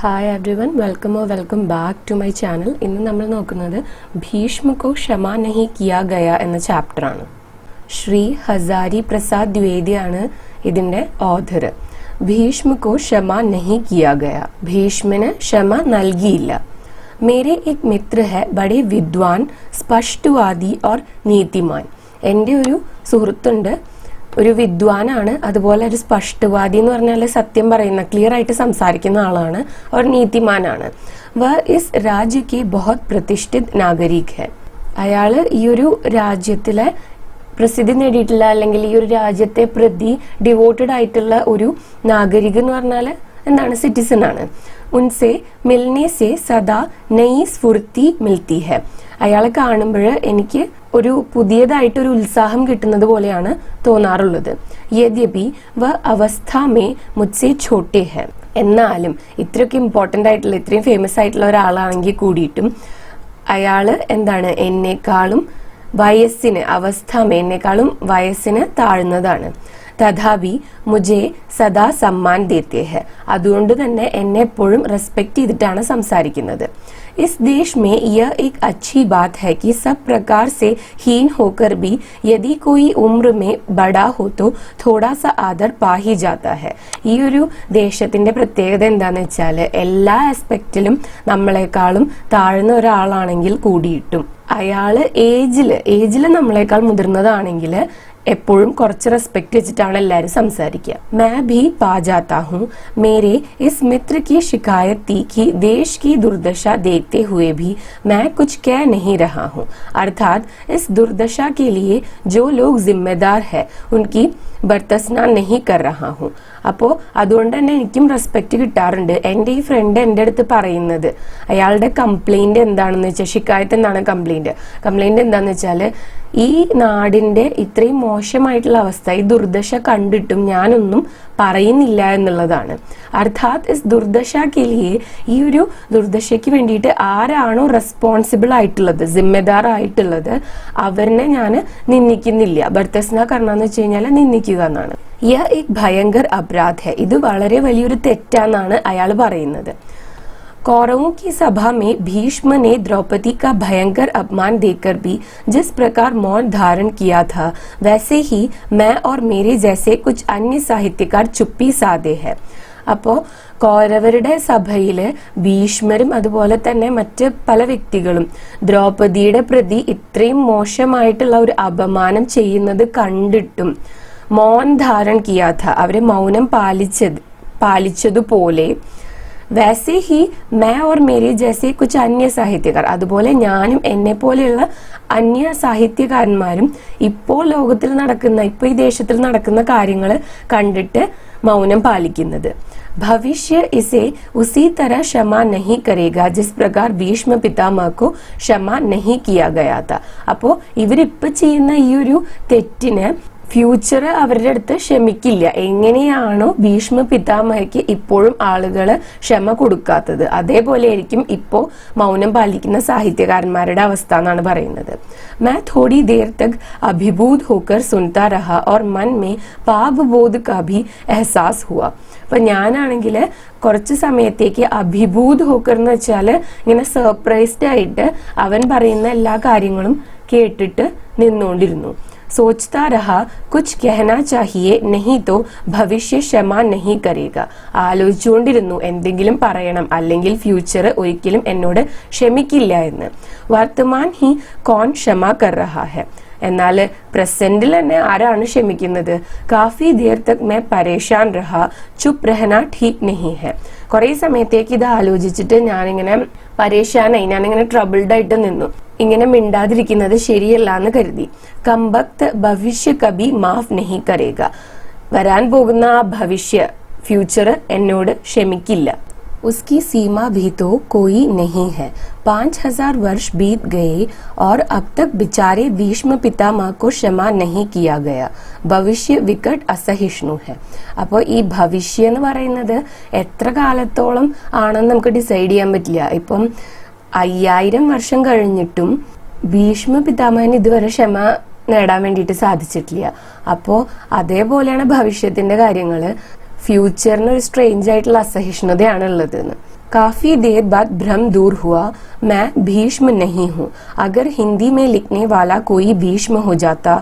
Hi everyone, welcome back to my channel. ഇന്ന് നമ്മൾ നോക്കുന്നത് ഭീഷ്മ को क्षमा नहीं किया गया എന്ന ചാപ്റ്റർ ആണ്. ശ്രീ ഹസാരി പ്രസാദ് ദ്വിവേദിയാണ് ഇതിന്റെ ഓഥർ. ഭീഷ്മ को क्षमा नहीं किया गया, ഭീഷ്മന് ക്ഷമ നൽകിയില്ല. मेरे एक मित्र है, बड़े विद्वान, स्पष्टवादी और നീതിമാൻ. എൻ്റെ ഒരു സുഹൃത്തുണ്ട്, ഒരു വിദ്വാനാണ്, അതുപോലെ ഒരു സ്പഷ്ടവാദി എന്ന് പറഞ്ഞാൽ സത്യം പറയുന്ന, ക്ലിയർ ആയിട്ട് സംസാരിക്കുന്ന ആളാണ്, और നീതിമാനാണ്. വ ഇസ് രാജ്യ കെ ബഹുത് പ്രതിഷ്ഠിത് നാഗരിക് ഹെ. അയാള് ഈ ഒരു രാജ്യത്തിലെ പ്രസിദ്ധി നേടിയിട്ടുള്ള, അല്ലെങ്കിൽ ഈ ഒരു രാജ്യത്തെ പ്രതി ഡിവോട്ടഡ് ആയിട്ടുള്ള ഒരു നാഗരിക് എന്ന് പറഞ്ഞാൽ എന്താണ്, സിറ്റിസൺ ആണ്. ഉൻസെ മിൽനെ സെ സദാ നയി സ്ഫൂർത്തി മിൽത്തി ഹെ. അയാളെ കാണുമ്പോൾ എനിക്ക് ഒരു പുതിയതായിട്ടൊരു ഉത്സാഹം കിട്ടുന്നത് പോലെയാണ് തോന്നാറുള്ളത്. യദ്യപി വ അവസ്ഥാമേ മുത്സെ ഛോട്ടെ ഹെ. എന്നാലും ഇത്രയൊക്കെ ഇമ്പോർട്ടൻ്റ് ആയിട്ടുള്ള, ഇത്രയും ഫേമസ് ആയിട്ടുള്ള ഒരാളാണെങ്കിൽ കൂടിയിട്ടും അയാള് എന്താണ്, എന്നെക്കാളും വയസ്സിന്, അവസ്ഥാമേ എന്നെക്കാളും വയസ്സിന് താഴ്ന്നതാണ്. തഥാപി മുജെ സദാ സമ്മാൻ ദേത്തെ ഹെ. അതുകൊണ്ട് തന്നെ എന്നെ എപ്പോഴും റെസ്പെക്ട് ചെയ്തിട്ടാണ് സംസാരിക്കുന്നത്. इस देश में यह एक अच्छी बात है कि सब प्रकार से हीन होकर भी यदि कोई उम्र में बड़ा हो तो थोड़ा सा आदर पा ही जाता है. ഈ ഒരു ദേശത്തിന്റെ പ്രത്യേകത എന്താന്ന് വെച്ചാൽ എല്ലാ ആസ്പെക്റ്റിലും നമ്മളെക്കാളും താഴ്ന്ന ഒരാളാണെങ്കിൽ കൂടിയിട്ടും അയാള് ഏജില് നമ്മളെക്കാൾ മുതിർന്നതാണെങ്കിൽ എപ്പോഴും കുറച്ച് റെസ്പെക്ട് വെച്ചിട്ടാണ് എല്ലാവരും സംസാരിക്കുക. मैं भी पा जाता हूँ. मेरे इस मित्र की शिकायत थी कि देश की दुर्दशा देखते हुए भी मैं कुछ कह नहीं रहा हूँ. अर्थात इस दुर्दशा के लिए जो लोग जिम्मेदार है उनकी ബർത്തസ്ന നഹി കർ റഹാ ഹൂം. അപ്പോൾ അതുകൊണ്ട് തന്നെ എനിക്കും റെസ്പെക്ട് കിട്ടാറുണ്ട്. എൻ്റെ ഈ ഫ്രണ്ട് എൻ്റെ അടുത്ത് പറയുന്നത്, അയാളുടെ കംപ്ലൈന്റ് എന്താണെന്ന് വെച്ചാൽ, ഷിക്കായത്ത് എന്താണ് കംപ്ലൈന്റ് എന്താണെന്ന് വെച്ചാൽ, ഈ നാടിന്റെ ഇത്രയും മോശമായിട്ടുള്ള അവസ്ഥ, ഈ ദുർദശ കണ്ടിട്ടും ഞാനൊന്നും പറയുന്നില്ല എന്നുള്ളതാണ്. അർത്ഥാത് ഇസ് ദുർദശ കെലിയെ, ഈ ഒരു ദുർദശയ്ക്ക് വേണ്ടിയിട്ട് ആരാണോ റെസ്പോൺസിബിൾ ആയിട്ടുള്ളത്, ജിമ്മെദാർ ആയിട്ടുള്ളത്, അവരിനെ ഞാൻ നിന്ദിക്കുന്നില്ല. ബർത്തസ്ന കർണെന്ന് വെച്ച് കഴിഞ്ഞാൽ നിന്ദിക്കുക എന്നാണ്. യ एक ഭയങ്കർ അപരാധ है. ഇത് വളരെ വലിയൊരു തെറ്റാന്നാണ് അയാൾ പറയുന്നത്. कौरवों की सभा में भीष्म ने द्रौपदी का भयंकर अपमान देकर भी जिस प्रकार मौन धारण किया था, वैसे ही मैं और मेरे जैसे कुछ अन्य साहित्यकार चुप्पी साधे हैं. അപ്പോൾ കൗരവരുടെ സഭയില് ഭീഷ്മരും അതുപോലെ തന്നെ മറ്റ് പല വ്യക്തികളും ദ്രൗപദിയുടെ പ്രതി ഇത്രയും മോശമായിട്ടുള്ള ഒരു അപമാനം ചെയ്യുന്നത് കണ്ടിട്ടും മൗൻ ധാരൺ കിയാഥ, അവര് മൗനം പാലിച്ചതുപോലെ, വൈസേ ഹി മേ ഓർ മേരെ ജൈസെ കുച്ച് അന്യ സാഹിത്യകാർ, അതുപോലെ ഞാനും എന്നെ പോലെയുള്ള അന്യ സാഹിത്യകാരന്മാരും ഇപ്പോൾ ലോകത്തിൽ നടക്കുന്ന, ഇപ്പോൾ ഈ ദേശത്തിൽ നടക്കുന്ന കാര്യങ്ങൾ കണ്ടിട്ട് മൗനം പാലിക്കുന്നത്. ഭവിഷ്യ ഇസെ ഉസി തരഹ ക്ഷമ നഹി കരേഗാ ജിസ് പ്രകാർ ഭീഷ്മ പിതാമഹക്കോ ക്ഷമ നഹി കിയാ ഗയാ താ. അപ്പോ ഇവരിപ്പോ ചെയ്യുന്ന ഈ ഒരു തെറ്റിന് ഫ്യൂച്ചർ അവരുടെ അടുത്ത് ക്ഷമിക്കില്ല. എങ്ങനെയാണോ ഭീഷ്മ പിതാമഹയ്ക്ക് ഇപ്പോഴും ആളുകള് ക്ഷമ കൊടുക്കാത്തത്, അതേപോലെ ആയിരിക്കും ഇപ്പോ മൗനം പാലിക്കുന്ന സാഹിത്യകാരന്മാരുടെ അവസ്ഥ എന്നാണ് പറയുന്നത്. मैं थोड़ी देर तक अभिभूत होकर सुनता रहा और मन में पाप बोध का भी एहसास हुआ. അപ്പൊ ഞാനാണെങ്കിൽ കുറച്ച് സമയത്തേക്ക് അഭിഭൂത് ഹോക്കർ എന്ന് വെച്ചാല് ഇങ്ങനെ സർപ്രൈസ്ഡ് ആയിട്ട് അവൻ പറയുന്ന എല്ലാ കാര്യങ്ങളും കേട്ടിട്ട് നിന്നുകൊണ്ടിരുന്നു. सोचता रहा कुछ कहना चाहिए, नहीं तो भविष्य क्षमा नहीं करेगा. ആലോചിച്ചുകൊണ്ടിരുന്നു എന്തെങ്കിലും പറയണം, അല്ലെങ്കിൽ ഫ്യൂച്ചർ ഒരിക്കലും എന്നോട് ക്ഷമിക്കില്ല എന്ന്. വർത്തമാൻ ഹി കോൺ ക്ഷമ കർ റഹാ ഹെ. എന്നാൽ പ്രസന്റിൽ തന്നെ ആരാണ് ക്ഷമിക്കുന്നത്? കാഫി ദേർ തക് മേ പരേഷാൻ രഹാ, ചുപ് രഹന ഠീക് നഹി ഹെ. കുറെ സമയത്തേക്ക് ഇത് ആലോചിച്ചിട്ട് ഞാനിങ്ങനെ പരേഷാനായി, ഞാനിങ്ങനെ ട്രബിൾഡ് ആയിട്ട് നിന്നു. ഇങ്ങനെ മിണ്ടാതിരിക്കുന്നത് ശരിയല്ല എന്ന് കരുതി. കംബക്ത് ഭവിഷ്യ കബി മാഫ് നഹി കരേഗ. വരാൻ പോകുന്ന ആ ഭവിഷ്യ, ഫ്യൂച്ചർ എന്നോട് ക്ഷമിക്കില്ല. उसकी सीमा भी तो कोई नहीं है. 5000 वर्ष बीत गए और अब तक बेचारे भीष्म पितामह को क्षमा नहीं किया गया. ഭവിഷ്യ വികട് അസഹിഷ്ണു ഹെ. അപ്പോൾ ഈ ഭവിഷ്യ എന്ന് പറയുന്നത് എത്ര കാലത്തോളം ആണെന്ന് നമുക്ക് ഡിസൈഡ് ചെയ്യാൻ പറ്റില്ല. ഇപ്പം 5000 വർഷം കഴിഞ്ഞിട്ടും ഭീഷ്മ പിതാമഹന് ഇതുവരെ ക്ഷമ നേടാൻ വേണ്ടിയിട്ട് സാധിച്ചിട്ടില്ല. അപ്പോൾ അതേപോലെയാണ് ഭവിഷ്യത്തിന്റെ കാര്യങ്ങള്. ഫ്യൂച്ചറിന് ഒരു സ്ട്രേഞ്ച് ആയിട്ടുള്ള അസഹിഷ്ണുതയാണ് ഉള്ളത്. काफी देर बाद भ्रम दूर हुआ, मैं भीष्म नहीं हूँ। अगर हिंदी में लिखने वाला कोई भीष्म हो जाता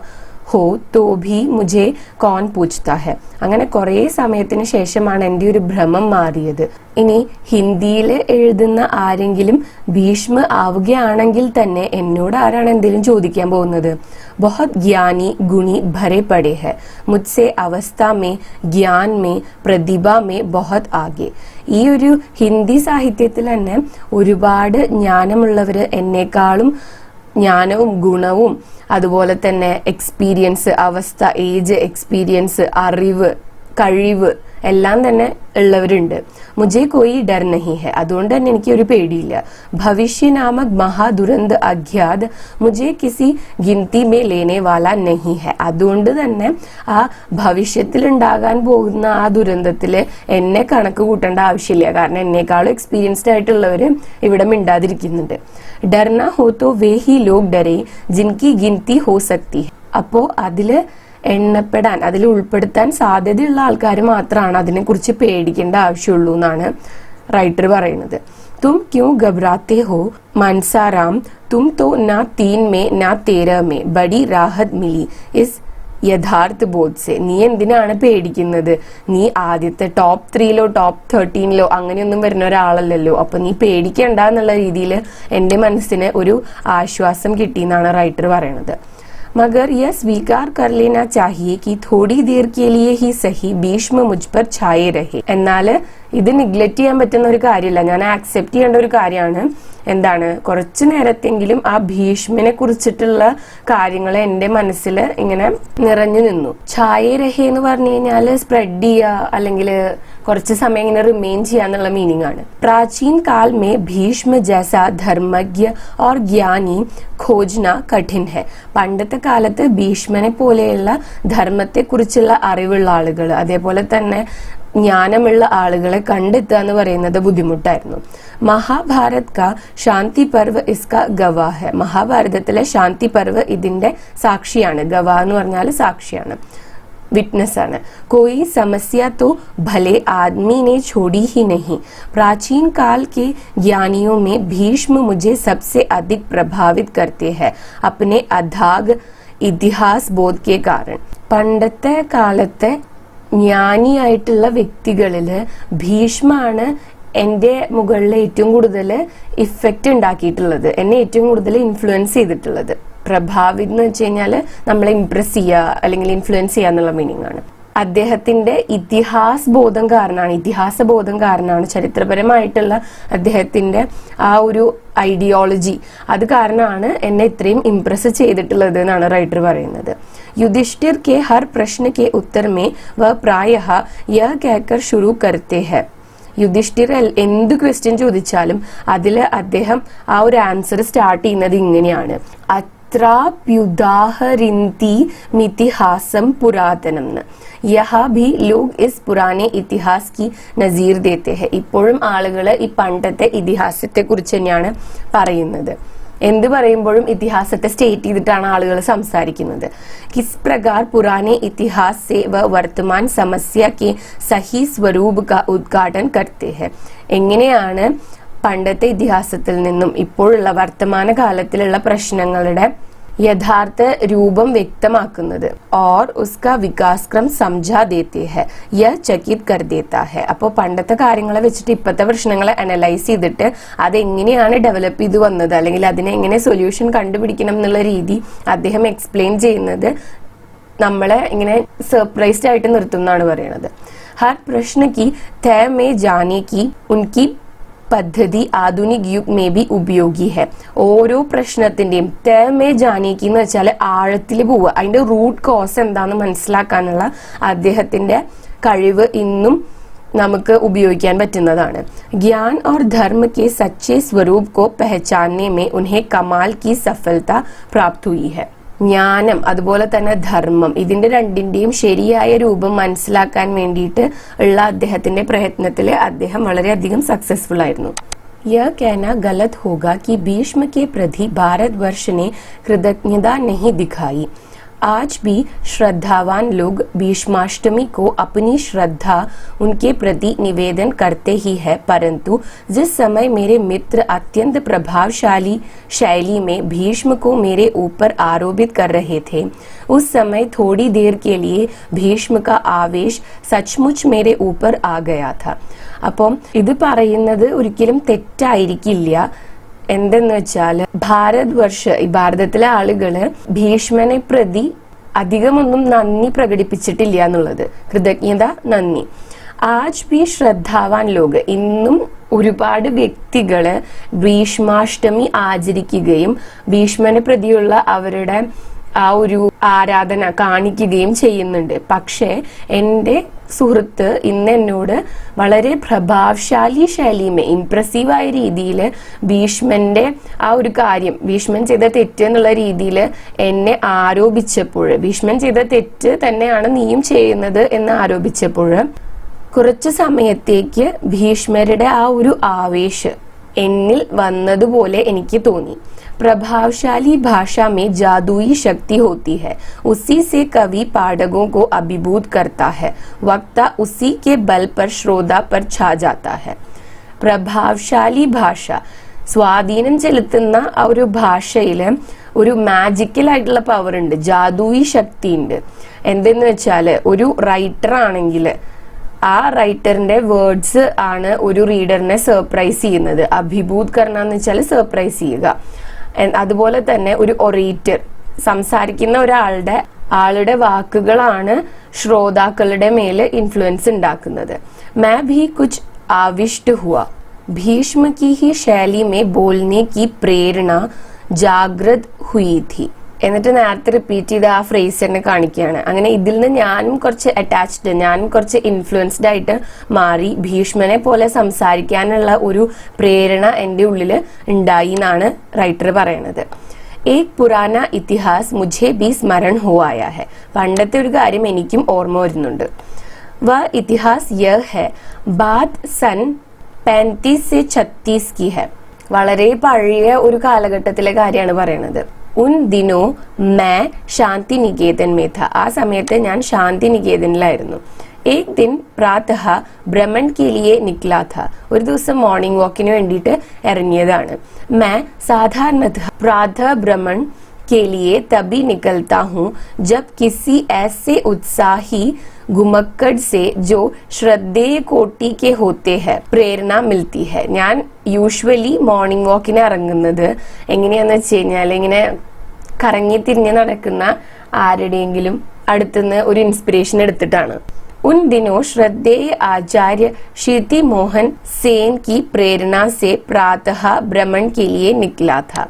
हो तो भी मुझे कौन पूछता है. അങ്ങനെ കുറേ സമയത്തിന് ശേഷമാണ് എൻ്റെ ഒരു ഭ്രമം മാറിയത്. ഇനി ഹിന്ദിയിൽ എഴുതുന്ന ആരെങ്കിലും ഭീഷ്മ ആവുകയാണെങ്കിൽ തന്നെ എന്നോട് ആരാണ് എന്തെങ്കിലും ചോദിക്കാൻ പോകുന്നത്? बहुत ज्ञानी गुणी भरे पड़े हैं, मुझसे अवस्था में ज्ञान में प्रतिभा में बहुत आगे. ഈ ഒരു ഹിന്ദി സാഹിത്യത്തിൽ തന്നെ ഒരുപാട് ജ്ഞാനമുള്ളവര് എന്നെക്കാളും ജ്ഞാനവും ഗുണവും അതുപോലെ തന്നെ എക്സ്പീരിയൻസ്, അവസ്ഥ, ഏജ്, എക്സ്പീരിയൻസ്, അറിവ്, കഴിവ് എല്ലാം തന്നെ ഉള്ളവരുണ്ട്. മുझे कोई डर नहीं है, അതുകൊണ്ട് തന്നെ എനിക്ക് ഒരു പേടിയില്ല. ഭവിഷ്യ നാമക് മഹാദുരന്ത് അജ്ഞാത് മുझे किसी गिनती में लेने वाला नहीं है. അതുകൊണ്ട് തന്നെ ആ ഭവിഷ്യത്തിൽ ഉണ്ടാകാൻ പോകുന്ന ആ ദുരന്തത്തില് എന്നെ കണക്ക് കൂട്ടേണ്ട ആവശ്യമില്ല. കാരണം എന്നെക്കാളും എക്സ്പീരിയൻസ്ഡ് ആയിട്ടുള്ളവര് ഇവിടെ മിണ്ടാതിരിക്കുന്നുണ്ട്. ഡർന ഹോ തോ വേ ഹി ലോഗ് ഡരെ ജിൻകി ഗിൻതി ഹോ സക്തി. അപ്പോ അതില് എണ്ണപ്പെടാൻ, അതിൽ ഉൾപ്പെടുത്താൻ സാധ്യതയുള്ള ആൾക്കാർ മാത്രമാണ് അതിനെക്കുറിച്ച് പേടിക്കേണ്ട ആവശ്യമുള്ളൂ എന്നാണ് റൈറ്റർ പറയുന്നത്. തും ക്യൂ ഘബറാത്തെ ഹോ മനസാറാം, തും തോ നാ 3 में ना 13 में ബഡി റാഹത് മിലി ഇസ് യഥാർത്ഥ ബോധ്. നീ എന്തിനാണ് പേടിക്കുന്നത്? നീ ആദ്യത്തെ ടോപ്പ് 3-ലോ ടോപ്പ് 13-ലോ അങ്ങനെയൊന്നും വരുന്ന ഒരാളല്ലല്ലോ. അപ്പൊ നീ പേടിക്കണ്ട എന്നുള്ള രീതിയിൽ എൻ്റെ മനസ്സിന് ഒരു ആശ്വാസം കിട്ടി എന്നാണ് റൈറ്റർ പറയണത്. मगर यह स्वीकार कर लेना चाहिए कि थोड़ी देर के लिए ही सही ഭീഷ്മ मुझ पर छाए रहे. എന്നാൽ ഇത് നിഗ്ലക്ട് ചെയ്യാൻ പറ്റുന്ന ഒരു കാര്യമല്ല, ഞാൻ ആക്സെപ്റ്റ് ചെയ്യേണ്ട ഒരു കാര്യമാണ്. എന്താണ്, കുറച്ചു നേരത്തെങ്കിലും ആ ഭീഷ്മനെ കുറിച്ചിട്ടുള്ള കാര്യങ്ങൾ എൻ്റെ മനസ്സിൽ ഇങ്ങനെ നിറഞ്ഞു നിന്നു. ഛായ രഹേ എന്ന് പറഞ്ഞു കഴിഞ്ഞാല് സ്പ്രെഡ് ചെയ്യുക, അല്ലെങ്കിൽ കുറച്ച് സമയം ഇങ്ങനെ റിമെയിൻ ചെയ്യാന്നുള്ള മീനിങ് ആണ്. പ്രാചീൻ കാൽ മേ ഭീഷ്മ ജൈസ ധർമ്മജ്ഞ और ज्ञानी खोजना कठिन है. പണ്ടത്തെ കാലത്ത് ഭീഷ്മനെ പോലെയുള്ള ധർമ്മത്തെ കുറിച്ചുള്ള അറിവുള്ള ആളുകൾ, അതേപോലെ തന്നെ ജ്ഞാനമുള്ള ആളുകളെ കണ്ടെത്തുക എന്ന് പറയുന്നത് ബുദ്ധിമുട്ടായിരുന്നു. മഹാഭാരത് കാ ശാന്തി പർവ് ഇസ്കാ ഗവാഹ് ഹെ. മഹാഭാരതത്തിലെ ശാന്തി പർവ് ഇതിന്റെ സാക്ഷിയാണ്. ഗവാ എന്ന് പറഞ്ഞാൽ സാക്ഷിയാണ്, विटनेस ആണ്. कोई समस्या तो भले आदमी ने छोड़ी ही नहीं. प्राचीन काल के ज्ञानियों में भीष्म मुझे सबसे अधिक प्रभावित करते हैं अपने अथाग इतिहास बोध के कारण. പണ്ടത്തെ കാലത്തെ ജ്ഞാനിയായിട്ടുള്ള വ്യക്തികളില് ഭീഷ്മാണ് എൻ്റെ മുകളിൽ ഏറ്റവും കൂടുതൽ ഇഫക്റ്റ് ഉണ്ടാക്കിയിട്ടുള്ളത്, എന്നെ ഏറ്റവും കൂടുതൽ ഇൻഫ്ലുവൻസ് ചെയ്തിട്ടുള്ളത്. പ്രഭാവിത് എന്ന് വെച്ച് കഴിഞ്ഞാൽ നമ്മളെ ഇംപ്രസ് ചെയ്യുക അല്ലെങ്കിൽ ഇൻഫ്ലുവൻസ് ചെയ്യുക എന്നുള്ള മീനിങ് ആണ്. അദ്ദേഹത്തിന്റെ ഇതിഹാസ ബോധം കാരണമാണ്, ചരിത്രപരമായിട്ടുള്ള അദ്ദേഹത്തിന്റെ ആ ഒരു ഐഡിയോളജി, അത് കാരണമാണ് എന്നെ ഇത്രയും ഇംപ്രസ് ചെയ്തിട്ടുള്ളത് എന്നാണ് റൈറ്റർ പറയുന്നത്. युधिष्ठिर के हर प्रश्न के उत्तर में वह प्रायः यह कहकर शुरू करते हैं. യുധിഷ്ഠിർ എന്ത് ക്വസ്റ്റ്യൻ ചോദിച്ചാലും അതില് അദ്ദേഹം ആ ഒരു ആൻസർ സ്റ്റാർട്ട് ചെയ്യുന്നത് ഇങ്ങനെയാണ്: അത്രാപ്യുദാഹരിന്തി മിതിഹാസം പുരാതനം. യഹാ ഭി ലോഗ് ഇസ് പുരാനെ ഇതിഹാസ് കി നസീർ ദേത്തെ ഹെ. ഇപ്പോഴും ആളുകള് ഈ പണ്ടത്തെ ഇതിഹാസത്തെ കുറിച്ച് തന്നെയാണ് പറയുന്നത്. എന്ത് പറയുമ്പോഴും ഇതിഹാസത്തെ സ്റ്റേറ്റ് ചെയ്തിട്ടാണ് ആളുകൾ സംസാരിക്കുന്നത്. കിസ് പ്രകാർ പുരാനെ ഇതിഹാസ് സേ വ വർത്തമാൻ സമസ്യ കെ സഹി സ്വരൂപ് കാ ഉദ്ഘാടൻ കർത്തെ ഹെ. എങ്ങനെയാണ് പണ്ടത്തെ ഇതിഹാസത്തിൽ നിന്നും ഇപ്പോഴുള്ള വർത്തമാന കാലത്തിലുള്ള പ്രശ്നങ്ങളുടെ യഥാർത്ഥ രൂപം വ്യക്തമാക്കുന്നത്. ഓർ ഉസ്കാ വികാസ്ക്രം സംജാ ദേത്തെ ഹെ, യഹ് ചകിത് കർ ദേത്താ ഹെ. അപ്പോൾ പണ്ടത്തെ കാര്യങ്ങളെ വെച്ചിട്ട് ഇപ്പോഴത്തെ പ്രശ്നങ്ങളെ അനലൈസ് ചെയ്തിട്ട് അതെങ്ങനെയാണ് ഡെവലപ്പ് ചെയ്ത് വന്നത്, അല്ലെങ്കിൽ അതിനെ എങ്ങനെ സൊല്യൂഷൻ കണ്ടുപിടിക്കണം എന്നുള്ള രീതി അദ്ദേഹം എക്സ്പ്ലെയിൻ ചെയ്യുന്നത് നമ്മളെ ഇങ്ങനെ സർപ്രൈസ്ഡ് ആയിട്ട് നിർത്തുന്നതാണ് പറയുന്നത്. ഹർ പ്രശ്ന കി തയ മേ ജാനെ കി ഉൻകി പദ്ധതി ആധുനിക് യുഗ് മേ ബി ഉപയോഗി ഹെ. ഓരോ പ്രശ്നത്തിന്റെയും തേമേ ജാനേക്ക് എന്ന് വെച്ചാൽ ആഴത്തിൽ പോവുക, അതിന്റെ റൂട്ട് കോസ് എന്താണെന്ന് മനസ്സിലാക്കാനുള്ള അദ്ദേഹത്തിന്റെ കഴിവ് ഇന്നും നമുക്ക് ഉപയോഗിക്കാൻ പറ്റുന്നതാണ്. ജ്ഞാൻ और धर्म के सच्चे स्वरूप को पहचानने में उन्हें कमाल की सफलता प्राप्त हुई है. ജ്ഞാനം അതുപോലെ തന്നെ ധർമ്മം, ഇതിന്റെ രണ്ടിന്റെയും ശരിയായ രൂപം മനസ്സിലാക്കാൻ വേണ്ടിയിട്ട് ഉള്ള അദ്ദേഹത്തിന്റെ പ്രയത്നത്തിൽ അദ്ദേഹം വളരെയധികം സക്സസ്ഫുൾ ആയിരുന്നു. यह कहना गलत होगा कि भीष्म के प्रति भारतवर्ष ने कृतज्ञता नहीं दिखाई. आज भी श्रद्धावान लोग भीष्माष्टमी को अपनी श्रद्धा उनके प्रति निवेदन करते ही है, परंतु जिस समय मेरे मित्र अत्यंत प्रभावशाली शैली में भीष्म को मेरे ऊपर आरोपित कर रहे थे, उस समय थोड़ी देर के लिए ഭീഷ്മ का आवेश सचमुच मेरे ऊपर आ गया था. അപ്പം ഇത് പറയുന്നത് ഒരിക്കലും തെറ്റായിരിക്കില്ല. എന്തെന്ന് വെച്ചാൽ ഭാരതത്തിലെ ആളുകള് ഭീഷ്മനെ പ്രതി അധികമൊന്നും നന്ദി പ്രകടിപ്പിച്ചിട്ടില്ല എന്നുള്ളത്, കൃതജ്ഞത, നന്ദി. ആജ് ബി ശ്രദ്ധാവാൻ ലോക്, ഇന്നും ഒരുപാട് വ്യക്തികള് ഭീഷ്മാഷ്ടമി ആചരിക്കുകയും ഭീഷ്മനെ പ്രതിയുള്ള അവരുടെ ആ ഒരു ആരാധന കാണിക്കുകയും ചെയ്യുന്നുണ്ട്. പക്ഷേ എൻ്റെ സുഹൃത്ത് ഇന്ന് എന്നോട് വളരെ പ്രഭാവശാലി ശൈലിമേ ഇംപ്രസീവായ രീതിയിൽ ഭീഷ്മന്റെ ആ ഒരു കാര്യം, ഭീഷ്മൻ ചെയ്ത തെറ്റ് എന്നുള്ള രീതിയിൽ എന്നെ ആരോപിച്ചപ്പോൾ, ഭീഷ്മൻ ചെയ്ത തെറ്റ് തന്നെയാണ് നീയും ചെയ്യുന്നത് എന്ന് ആരോപിച്ചപ്പോൾ കുറച്ചു സമയത്തേക്ക് ഭീഷ്മരുടെ ആ ഒരു ആവേശം എന്നിൽ വന്നതുപോലെ എനിക്ക് തോന്നി. प्रभावशाली भाषा में जादुई शक्ति होती है, उसी से कवि पाठकों को अभिभूत करता है, वक्ता उसी के बल पर श्रोता पर छा जाता है. പ്രഭാവശാലി ഭാഷ, സ്വാധീനം ചെലുത്തുന്ന ആ ഒരു ഭാഷയില് ഒരു മാജിക്കൽ ആയിട്ടുള്ള പവർ ഉണ്ട്, ജാദുയി ശക്തി ഉണ്ട്. എന്തെന്ന് വെച്ചാല് ഒരു റൈറ്റർ ആണെങ്കിൽ ആ റൈറ്ററിന്റെ വേർഡ്സ് ആണ് ഒരു റീഡറിനെ സർപ്രൈസ് ചെയ്യുന്നത്. അഭിഭൂത് കർണ എന്ന് വെച്ചാൽ സർപ്രൈസ് ചെയ്യുക. അതുപോലെ തന്നെ ഒരു ഒറേറ്റർ, സംസാരിക്കുന്ന ആളുടെ വാക്കുകളാണ് ശ്രോതാക്കളുടെ മേല് ഇൻഫ്ലുവൻസ് ഉണ്ടാക്കുന്നത്. मैं भी कुछ आविष्ट हुआ, भीष्म की ही शैली में बोलने की प्रेरणा जागृत हुई थी. എന്നിട്ട് നേരത്തെ റിപ്പീറ്റ് ചെയ്ത ആ ഫ്രേസ് തന്നെ കാണിക്കുകയാണ്. അങ്ങനെ ഇതിൽ നിന്ന് ഞാനും കുറച്ച് അറ്റാച്ച്ഡ്, ഞാനും കുറച്ച് ഇൻഫ്ലുവൻസ്ഡ് ആയിട്ട് മാറി ഭീഷ്മനെ പോലെ സംസാരിക്കാനുള്ള ഒരു പ്രേരണ എൻ്റെ ഉള്ളിൽ ഉണ്ടായി എന്നാണ് റൈറ്റർ പറയണത്. एक पुराना इतिहास मुझे भी स्मरण हो आया है, പണ്ടത്തെ ഒരു കാര്യം എനിക്കും ഓർമ്മ വരുന്നുണ്ട്. वह इतिहास यह है, बात सन 35 से 36 की है. വളരെ പഴയ ഒരു കാലഘട്ടത്തിലെ കാര്യമാണ് പറയണത്. ഉൻ ദിനോ മേ ശാന്തി നികേതൻ മേ ഥ, ആ സമയത്ത് ഞാൻ ശാന്തി നികേതനിലായിരുന്നു. एक दिन प्रातः भ्रमण के लिए निकला था, ഒരു ദിവസം മോർണിംഗ് വാക്കിന് വേണ്ടിയിട്ട് ഇറങ്ങിയതാണ്. मैं साधारणतः प्रातः भ्रमण के लिए तभी निकलता हूँ जब किसी ऐसे उत्साही घुमक्कड़ से जो श्रद्धेय कोटि के होते हैं പ്രേരണ मिलती है. ഞാൻ യൂഷ്വലി മോർണിംഗ് വാക്കിന് ഇറങ്ങുന്നത് എങ്ങനെയാന്ന് വെച്ച് കഴിഞ്ഞാൽ ഇങ്ങനെ കറങ്ങി തിരിഞ്ഞ് നടക്കുന്ന ആരുടെയെങ്കിലും അടുത്തുനിന്ന് ഒരു ഇൻസ്പിറേഷൻ എടുത്തിട്ടാണ്. उन दिनों श्रद्धेय आचार्य श्रुति मोहन सेन की प्रेरणा से प्रातः भ्रमण के लिए निकला था.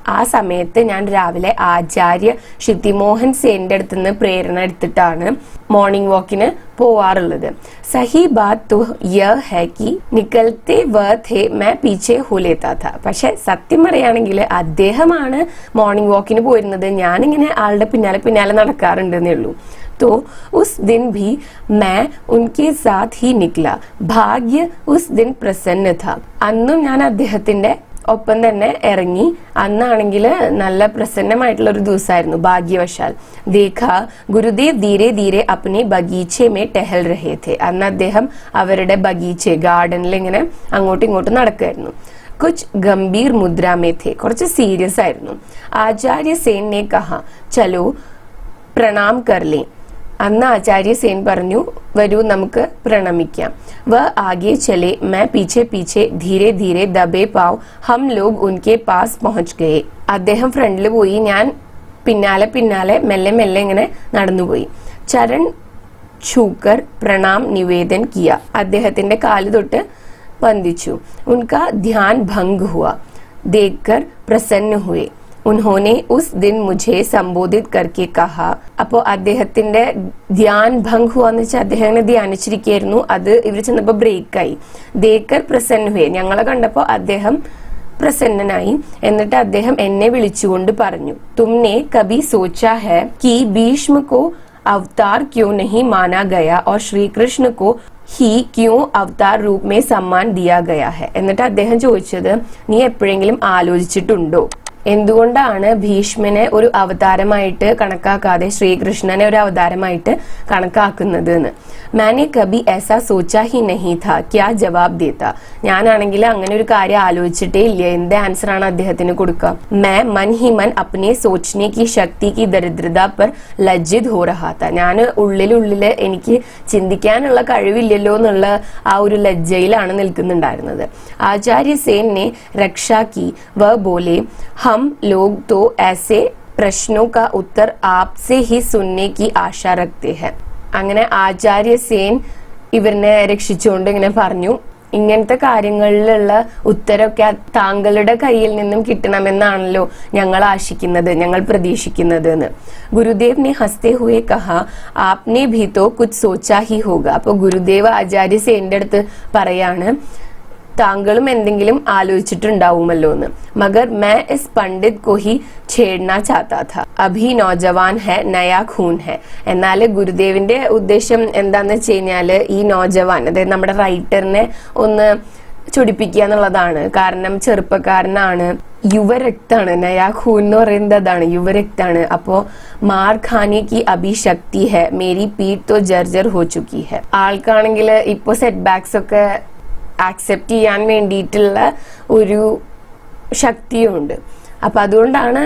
ആ സമയത്ത് ഞാൻ രാവിലെ ആചാര്യ ശ്രുതിമോഹൻ സേന്റെ അടുത്ത് നിന്ന് പ്രേരണ എടുത്തിട്ടാണ് മോർണിംഗ് വാക്കിന് പോവാറുള്ളത്. സഹി ബാത് തോ യഹ് ഹൈ കി നിക്കൽത്തെ വഹ് ഥേ മൈ പീഛെ ഹോ ലേതാ ഥാ. പക്ഷെ സത്യം പറയുകയാണെങ്കിൽ അദ്ദേഹമാണ് മോർണിംഗ് വാക്കിന് പോയിരുന്നത്, ഞാനിങ്ങനെ ആളുടെ പിന്നാലെ നടക്കാറുണ്ടെന്നേ ഉള്ളൂ. तो उस दिन भी मैं उनके साथ ही निकला, भाग्य उस दिन प्रसन्न था. അന്നും ഞാൻ അദ്ദേഹത്തിന്റെ ഒപ്പം തന്നെ ഇറങ്ങി. അന്നാണെങ്കിൽ നല്ല പ്രസന്നമായിട്ടുള്ള ഒരു ദിവസമായിരുന്നു. ഭാഗ്യവശാൽ ദേഖാ ഗുരുദേവ് ധീരെ ധീരെ അപ്നെ ബഗീച്ചെ മേ ടെഹൽ രഹേ ഥേ. അന്ന് അദ്ദേഹം അവരുടെ ബഗീച്ചെ, ഗാർഡനിൽ ഇങ്ങനെ അങ്ങോട്ടും ഇങ്ങോട്ടും നടക്കുമായിരുന്നു. കുച്ച് ഗംഭീർ മുദ്ര മേ ഥേ, കുറച്ച് സീരിയസ് ആയിരുന്നു. ആചാര്യ സേൻ ने कहा चलो प्रणाम कर लें. അന്ന് ആചാര്യ സേൻ പറഞ്ഞു, വരൂ നമുക്ക് പ്രണമിക്കാം. വ ആകെ ചലെ मैं पीछे पीछे धीरे धीरे दबे पाव हम लोग उनके पास पहुंच गए. അദ്ദേഹം ഫ്രണ്ടിൽ പോയി, ഞാൻ പിന്നാലെ മെല്ലെ ഇങ്ങനെ നടന്നുപോയി. ചരൺ छूकर प्रणाम निवेदन किया, അദ്ദേഹത്തിന്റെ കാല് തൊട്ട് വന്ദിച്ചു. उनका ध्यान भंग हुआ, देखकर प्रसन्न हुए. उन्होंने उस दिन मुझे संबोधित करके कहा. അപ്പോൾ അദ്ദേഹത്തിന്റെ ധ്യാൻ ഭംഗ് ഹുവ എന്ന് വെച്ചാൽ അദ്ദേഹം ധ്യാനിച്ചിരിക്കുകയായിരുന്നു, അത് ഇവർ ചെന്നപ്പോ ബ്രേക്കായി. ദേക്കർ പ്രസന്ന ഹുവേ, ഞങ്ങളെ കണ്ടപ്പോ അദ്ദേഹം പ്രസന്നനായി. എന്നിട്ട് അദ്ദേഹം എന്നെ വിളിച്ചുകൊണ്ട് പറഞ്ഞു, തുമ്നെ കബി സോച്ചാ ഹൈ कि भीष्म को अवतार क्यों नहीं माना गया और श्री कृष्ण को ही क्यों अवतार रूप में सम्मान दिया गया है. എന്നിട്ട് അദ്ദേഹം ചോദിച്ചത്, നീ എപ്പോഴെങ്കിലും ആലോചിച്ചിട്ടുണ്ടോ എന്തുകൊണ്ടാണ് ഭീഷ്മനെ ഒരു അവതാരമായിട്ട് കണക്കാക്കാതെ ശ്രീകൃഷ്ണനെ ഒരു അവതാരമായിട്ട് കണക്കാക്കുന്നത് എന്ന്. മാനെ കബി ऐसा सोचा ही नहीं था, क्या जवाब देता? ഞാനാണെങ്കിൽ അങ്ങനെ ഒരു കാര്യം ആലോചിച്ചിട്ടേ ഇല്ല, എന്ത് ആൻസർ ആണ് അദ്ദേഹത്തിന് കൊടുക്കുക? मैं मन ही मन अपने सोचने की शक्ति की दरिद्रता पर लज्जित हो रहा था. ഞാൻ ഉള്ളിലുള്ളില് എനിക്ക് ചിന്തിക്കാനുള്ള കഴിവില്ലല്ലോ എന്നുള്ള ആ ഒരു ലജ്ജയിലാണ് നിൽക്കുന്നുണ്ടായിരുന്നത്. ആചാര്യ सेन ने रक्षा की, वह बोले हम लोग तो ऐसे प्रश्नों का उत्तर आपसे ही सुनने की आशा रखते हैं. അങ്ങനെ ആചാര്യ സേൻ ഇവരിനെ രക്ഷിച്ചുകൊണ്ട് ഇങ്ങനെ പറഞ്ഞു, ഇങ്ങനത്തെ കാര്യങ്ങളിലുള്ള ഉത്തരമൊക്കെ താങ്കളുടെ കയ്യിൽ നിന്നും കിട്ടണമെന്നാണല്ലോ ഞങ്ങൾ ആശിക്കുന്നത്, ഞങ്ങൾ പ്രതീക്ഷിക്കുന്നത് എന്ന്. ഗുരുദേവ് ने हंसते हुए कहा आपने भी तो कुछ सोचा ही होगा. അപ്പൊ ഗുരുദേവ് ആചാര്യ സേന്റെ അടുത്ത് പറയാണ്, താങ്കളും എന്തെങ്കിലും ആലോചിച്ചിട്ടുണ്ടാവുമല്ലോ എന്ന്. മഗർ मैं इस पंडित को ही छेड़ना चाहता था, अभी नौजवान है, नया खून है. എന്നാൽ ഗുരുദേവിന്റെ ഉദ്ദേശം എന്താന്ന് വെച്ച് കഴിഞ്ഞാല് ഈ നോജവാൻ, അതായത് നമ്മുടെ റൈറ്ററിനെ ഒന്ന് ചൊടിപ്പിക്കുക എന്നുള്ളതാണ്. കാരണം ചെറുപ്പക്കാരനാണ്, യുവരക്താണ്. നയാ ഖൂൻ എന്ന് പറയുന്നത് അതാണ്, യുവരക്താണ്. അപ്പോ മാർ ഖാനെ കി അഭി ശക്തി ഹെ, മേരി പീഠ് തോ ജർജർ ഹോ ചുക്കി ഹെ. ആൾക്കാണെങ്കിൽ ഇപ്പൊ സെറ്റ് ബാക്സ് ഒക്കെ ആക്സെപ്റ്റ് ചെയ്യാൻ വേണ്ടിയിട്ടുള്ള ഒരു ശക്തിയുണ്ട്. അപ്പൊ അതുകൊണ്ടാണ്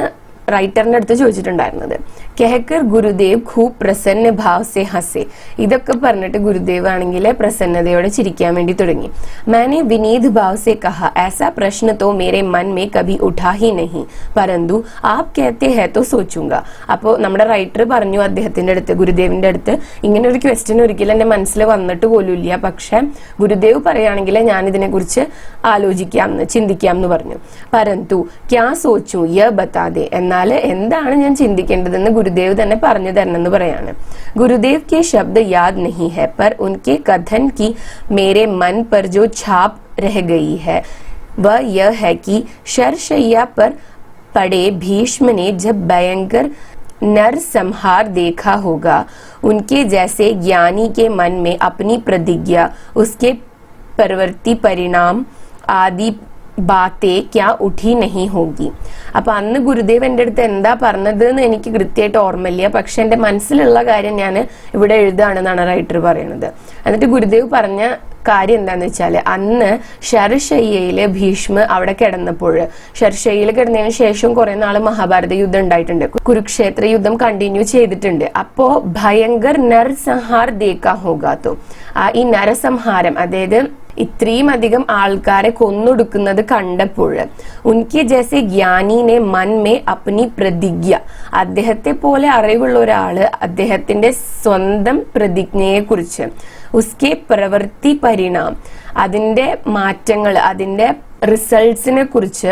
റൈറ്ററിന്റെ അടുത്ത് ചോദിച്ചിട്ടുണ്ടായിരുന്നത്. കെഹക്കർ ഗുരുദേവ് ഖൂബ് പ്രസന്ന ഭാവ് സെ ഹസെ. ഇതൊക്കെ പറഞ്ഞിട്ട് ഗുരുദേവ് ആണെങ്കിൽ പ്രസന്നതയോടെ ചിരിക്കാൻ വേണ്ടി തുടങ്ങി. मैंने विनीत भाव से कहा ऐसा प्रश्न तो मेरे मन में कभी उठा ही नहीं, परंतु आप कहते हैं तो सोचूंगा. അപ്പോ നമ്മുടെ റൈറ്റർ പറഞ്ഞു അദ്ദേഹത്തിന്റെ അടുത്ത്, ഗുരുദേവിന്റെ അടുത്ത്, ഇങ്ങനെ ഒരു ക്വസ്റ്റ്യൻ ഒരിക്കലും എന്റെ മനസ്സിൽ വന്നിട്ട് പോലുമില്ല, പക്ഷെ ഗുരുദേവ് പറയുകയാണെങ്കിൽ ഞാൻ ഇതിനെ കുറിച്ച് ആലോചിക്കാം, ചിന്തിക്കാം എന്ന് പറഞ്ഞു. പരന്തു ക്യാ സോച്ചു യ ബതാദേ, എന്നാല് എന്താണ് ഞാൻ ചിന്തിക്കേണ്ടതെന്ന് ഗുരുദേവ് തന്നെ പറഞ്ഞു തരണമെന്ന് പറയാണ്. ഗുരുദേവ് के शब्द याद नहीं है, पर उनके कथन की मेरे मन पर जो छाप रह गई है वह यह है कि शरशैया पर पड़े भीष्म ने जब भयंकर नरसंहार देखा होगा, उनके जैसे ज्ञानी के मन में अपनी प्रतिज्ञा, उसके प्रवृत्ति परिणाम आदि ബാത്തേ ക്യാ ഉഠി നഹി ഹോഗി. അപ്പൊ അന്ന് ഗുരുദേവ് എന്റെ അടുത്ത് എന്താ പറഞ്ഞത് എന്ന് എനിക്ക് കൃത്യമായിട്ട് ഓർമ്മയില്ല, പക്ഷെ എന്റെ മനസ്സിലുള്ള കാര്യം ഞാൻ ഇവിടെ എഴുതാണെന്നാണ് റൈറ്റർ പറയുന്നത്. എന്നിട്ട് ഗുരുദേവ് പറഞ്ഞ കാര്യം എന്താന്ന് വെച്ചാല്, അന്ന് ശരശയ്യയില് ഭീഷ്മ അവിടെ കിടന്നപ്പോൾ, ശരശയ്യയിൽ കിടന്നതിന് ശേഷം കുറെ നാള് മഹാഭാരത യുദ്ധം ഉണ്ടായിട്ടുണ്ട്, കുരുക്ഷേത്ര യുദ്ധം കണ്ടിന്യൂ ചെയ്തിട്ടുണ്ട്. അപ്പോ ഭയങ്കർ നരസംഹാർ ദേക്കാ ഹോഗാത്തോ, ഈ നരസംഹാരം, അതായത് ഇത്രയും അധികം ആൾക്കാരെ കൊന്നൊടുക്കുന്നത് കണ്ടപ്പോൾ, ഉൻകെ ജैसे ജ്ഞാനി ने मन में अपनी പ്രതിജ്ഞ, അദ്ദേഹത്തെ പോലെ അറിവുള്ള ഒരാള് അദ്ദേഹത്തിന്റെ സ്വന്തം പ്രതിജ്ഞയെ കുറിച്ച്, ഉസ്കെ പ്രവൃത്തി പരിണാം, അതിന്റെ മാറ്റങ്ങൾ, അതിന്റെ റിസൾട്ട്സിനെ കുറിച്ച്,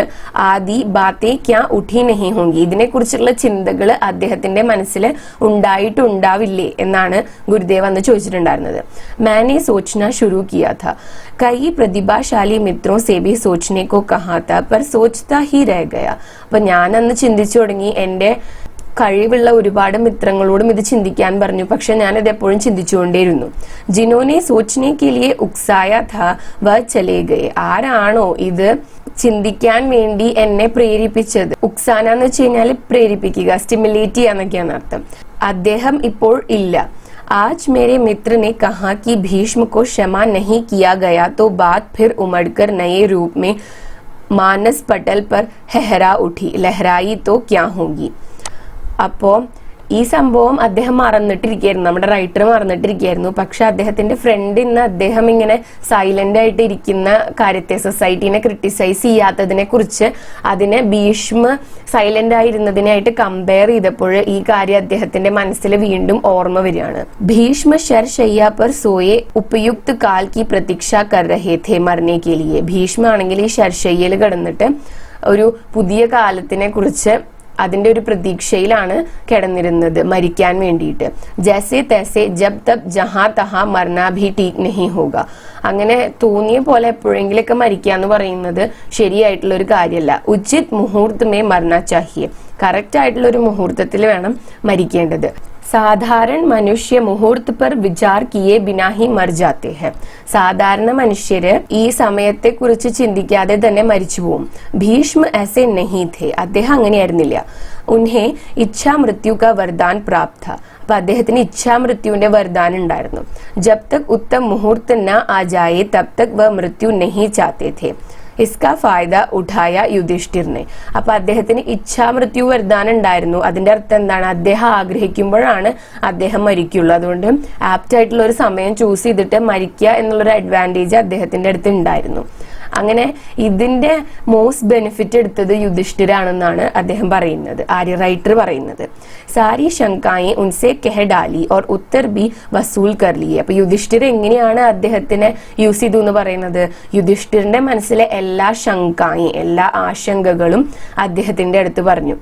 ആദി ബാത്തേ ക്യാ ഉഠി നഹി ഹോങ്കി, ഇതിനെ കുറിച്ചുള്ള ചിന്തകൾ അദ്ദേഹത്തിന്റെ മനസ്സിൽ ഉണ്ടായിട്ടുണ്ടാവില്ലേ എന്നാണ് ഗുരുദേവ് അന്ന് ചോദിച്ചിട്ടുണ്ടായിരുന്നത്. मैंने सोचना शुरू किया था, कई प्रतिभाशाली मित्रों से भी सोचने को कहा था, पर सोचता ही रह गया. അപ്പൊ ഞാൻ അന്ന് ചിന്തിച്ചു തുടങ്ങി, എന്റെ കഴിവുള്ള ഒരുപാട് മിത്രങ്ങളോടും ഇത് ചിന്തിക്കാൻ പറഞ്ഞു, പക്ഷെ ഞാനത് എപ്പോഴും ചിന്തിച്ചുകൊണ്ടേയിരുന്നു. ജിനോനെ സോച്ചനെ കെ ലിയെ ഉക്സായ ഥാ വ ചലേ ഗയേ, ആരാണോ ഇത് ചിന്തിക്കാൻ വേണ്ടി എന്നെ പ്രേരിപ്പിച്ചത്, ഉക്സാന എന്ന് വെച്ച് കഴിഞ്ഞാൽ പ്രേരിപ്പിക്കുക, സ്റ്റിമുലേറ്റ് ചെയ്യാന്നൊക്കെയാണ് അർത്ഥം, അദ്ദേഹം ഇപ്പോൾ ഇല്ല. आज मेरे मित्र ने कहा कि भीष्म को क्षमा नहीं किया गया तो बात फिर उमड़कर नए रूप में मानस पटल पर लहराई तो क्या होगी. അപ്പോ ഈ സംഭവം അദ്ദേഹം മറന്നിട്ടിരിക്കുകയായിരുന്നു, നമ്മുടെ റൈറ്റർ മറന്നിട്ടിരിക്കുകയായിരുന്നു. പക്ഷെ അദ്ദേഹത്തിന്റെ ഫ്രണ്ട് ഇന്ന് അദ്ദേഹം ഇങ്ങനെ സൈലന്റ് ആയിട്ട് ഇരിക്കുന്ന കാര്യത്തെ, സൊസൈറ്റിനെ ക്രിട്ടിസൈസ് ചെയ്യാത്തതിനെ കുറിച്ച്, അതിനെ ഭീഷ്മ സൈലന്റ് ആയിരുന്നതിനായിട്ട് കമ്പയർ ചെയ്തപ്പോൾ ഈ കാര്യം അദ്ദേഹത്തിന്റെ മനസ്സിൽ വീണ്ടും ഓർമ്മ വരികയാണ്. ഭീഷ്മ ശരശയ്യ പർ സോയെ ഉപയുക്ത കാൽ കി പ്രതീക്ഷ കർ രഹേ ഥേ മർനെ കെ ലിയെ. ഭീഷ്മ ആണെങ്കിൽ ഈ ശരശയ്യയിൽ കിടന്നിട്ട് ഒരു പുതിയ കാലത്തിനെ കുറിച്ച് അതിന്റെ ഒരു പ്രതീക്ഷയിലാണ് കിടന്നിരുന്നത്, മരിക്കാൻ വേണ്ടിയിട്ട്. ജൈസെ തൈസെ ജബ് തബ് ജഹാ തഹാ മർനാ ഭി ടീക് നഹി ഹോഗ. അങ്ങനെ തോന്നിയ പോലെ എപ്പോഴെങ്കിലൊക്കെ മരിക്കുക എന്ന് പറയുന്നത് ശരിയായിട്ടുള്ള ഒരു കാര്യമല്ല. ഉചിത് മുഹൂർത്ത് മേ മർനാ ചാഹിയെ, കറക്റ്റ് ആയിട്ടുള്ള ഒരു മുഹൂർത്തത്തിൽ വേണം മരിക്കേണ്ടത്. സാധാരണ മനുഷ്യ മുഹൂർത്ത് पर विचार किए बिना ही मर जाते हैं. സാധാരണ മനുഷ്യര് ഈ സമയത്തെ കുറിച്ച് ചിന്തിക്കാതെ തന്നെ മരിച്ചു പോകും. ഭീഷ്മ ऐसे नहीं थे. അദ്ദേഹം അങ്ങനെയായിരുന്നില്ല. ഉൻഹെ ഇച്ഛാ മൃത്യു का वरदान प्राप्त था. അപ്പൊ അദ്ദേഹത്തിന് ഇച്ഛാമൃത്യുവിന്റെ വരദാനം ഉണ്ടായിരുന്നു. जब तक उत्तम मुहूर्त न आ जाए तब तक वह मृत्यु नहीं चाहते थे. इसका फायदा उठाയ യുധിഷ്ഠിരനെ. അപ്പൊ അദ്ദേഹത്തിന് ഇച്ഛാമൃത്യു വരദാനം ഉണ്ടായിരുന്നു. അതിന്റെ അർത്ഥം എന്താണ്? അദ്ദേഹം ആഗ്രഹിക്കുമ്പോഴാണ് അദ്ദേഹം മരിക്കുള്ളൂ. അതുകൊണ്ട് ആപ്റ്റ് ആയിട്ടുള്ള ഒരു സമയം ചൂസ് ചെയ്തിട്ട് മരിക്കുക എന്നുള്ളൊരു അഡ്വാൻറ്റേജ് അദ്ദേഹത്തിന്റെ അടുത്ത് ഉണ്ടായിരുന്നു. അങ്ങനെ ഇതിന്റെ മോസ്റ്റ് ബെനിഫിറ്റ് എടുത്തത് യുധിഷ്ഠിരാണെന്നാണ് അദ്ദേഹം പറയുന്നത്, ആര്യ റൈറ്റർ പറയുന്നത്. സാരി ശങ്കായെ ഉൻസെ കെഹ ഡാലി ഓർ ഉത്തർ ബി വസൂൽ കർ ലിയെ. അപ്പൊ യുധിഷ്ഠിർ എങ്ങനെയാണ് അദ്ദേഹത്തിനെ യൂസ് ചെയ്തു എന്ന് പറയുന്നത്? യുധിഷ്ഠിറിന്റെ മനസ്സിലെ എല്ലാ ശങ്കായും എല്ലാ ആശങ്കകളും അദ്ദേഹത്തിന്റെ അടുത്ത് പറഞ്ഞു,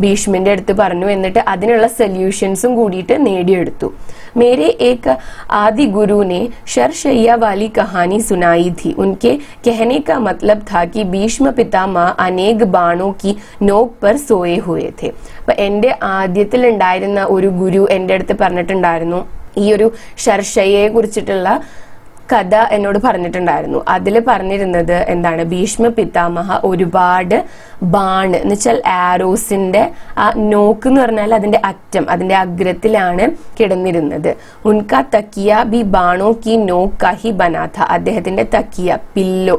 ഭീഷ്മിന്റെ അടുത്ത് പറഞ്ഞു. എന്നിട്ട് അതിനുള്ള സൊല്യൂഷൻസും കൂടിയിട്ട് നേടിയെടുത്തു. मेरे एक आदि गुरु ने शरशैया वाली कहानी सुनाई थी. उनके कहने का मतलब था कि भीष्म पितामह अनेक बाणों की नोक पर सोए हुए थे. അപ്പൊ എന്റെ ആദ്യത്തിൽ ഉണ്ടായിരുന്ന ഒരു ഗുരു എന്റെ അടുത്ത് പറഞ്ഞിട്ടുണ്ടായിരുന്നു, ഈ ഒരു ശർഷയെ കുറിച്ചിട്ടുള്ള കഥ എന്നോട് പറഞ്ഞിട്ടുണ്ടായിരുന്നു. അതിൽ പറഞ്ഞിരുന്നത് എന്താണ്? ഭീഷ്മ പിതാമഹ ഒരുപാട് ബാൺ എന്ന് വെച്ചാൽ ആരോസിന്റെ ആ നോക്ക് എന്ന് പറഞ്ഞാൽ അതിന്റെ അറ്റം, അതിന്റെ അഗ്രത്തിലാണ് കിടന്നിരുന്നത്. ഉൻകാ തക്കിയ ബി ബാണോ കി നോക്ക് കഹി ബനാഥ. അദ്ദേഹത്തിന്റെ തക്കിയ, പില്ലോ,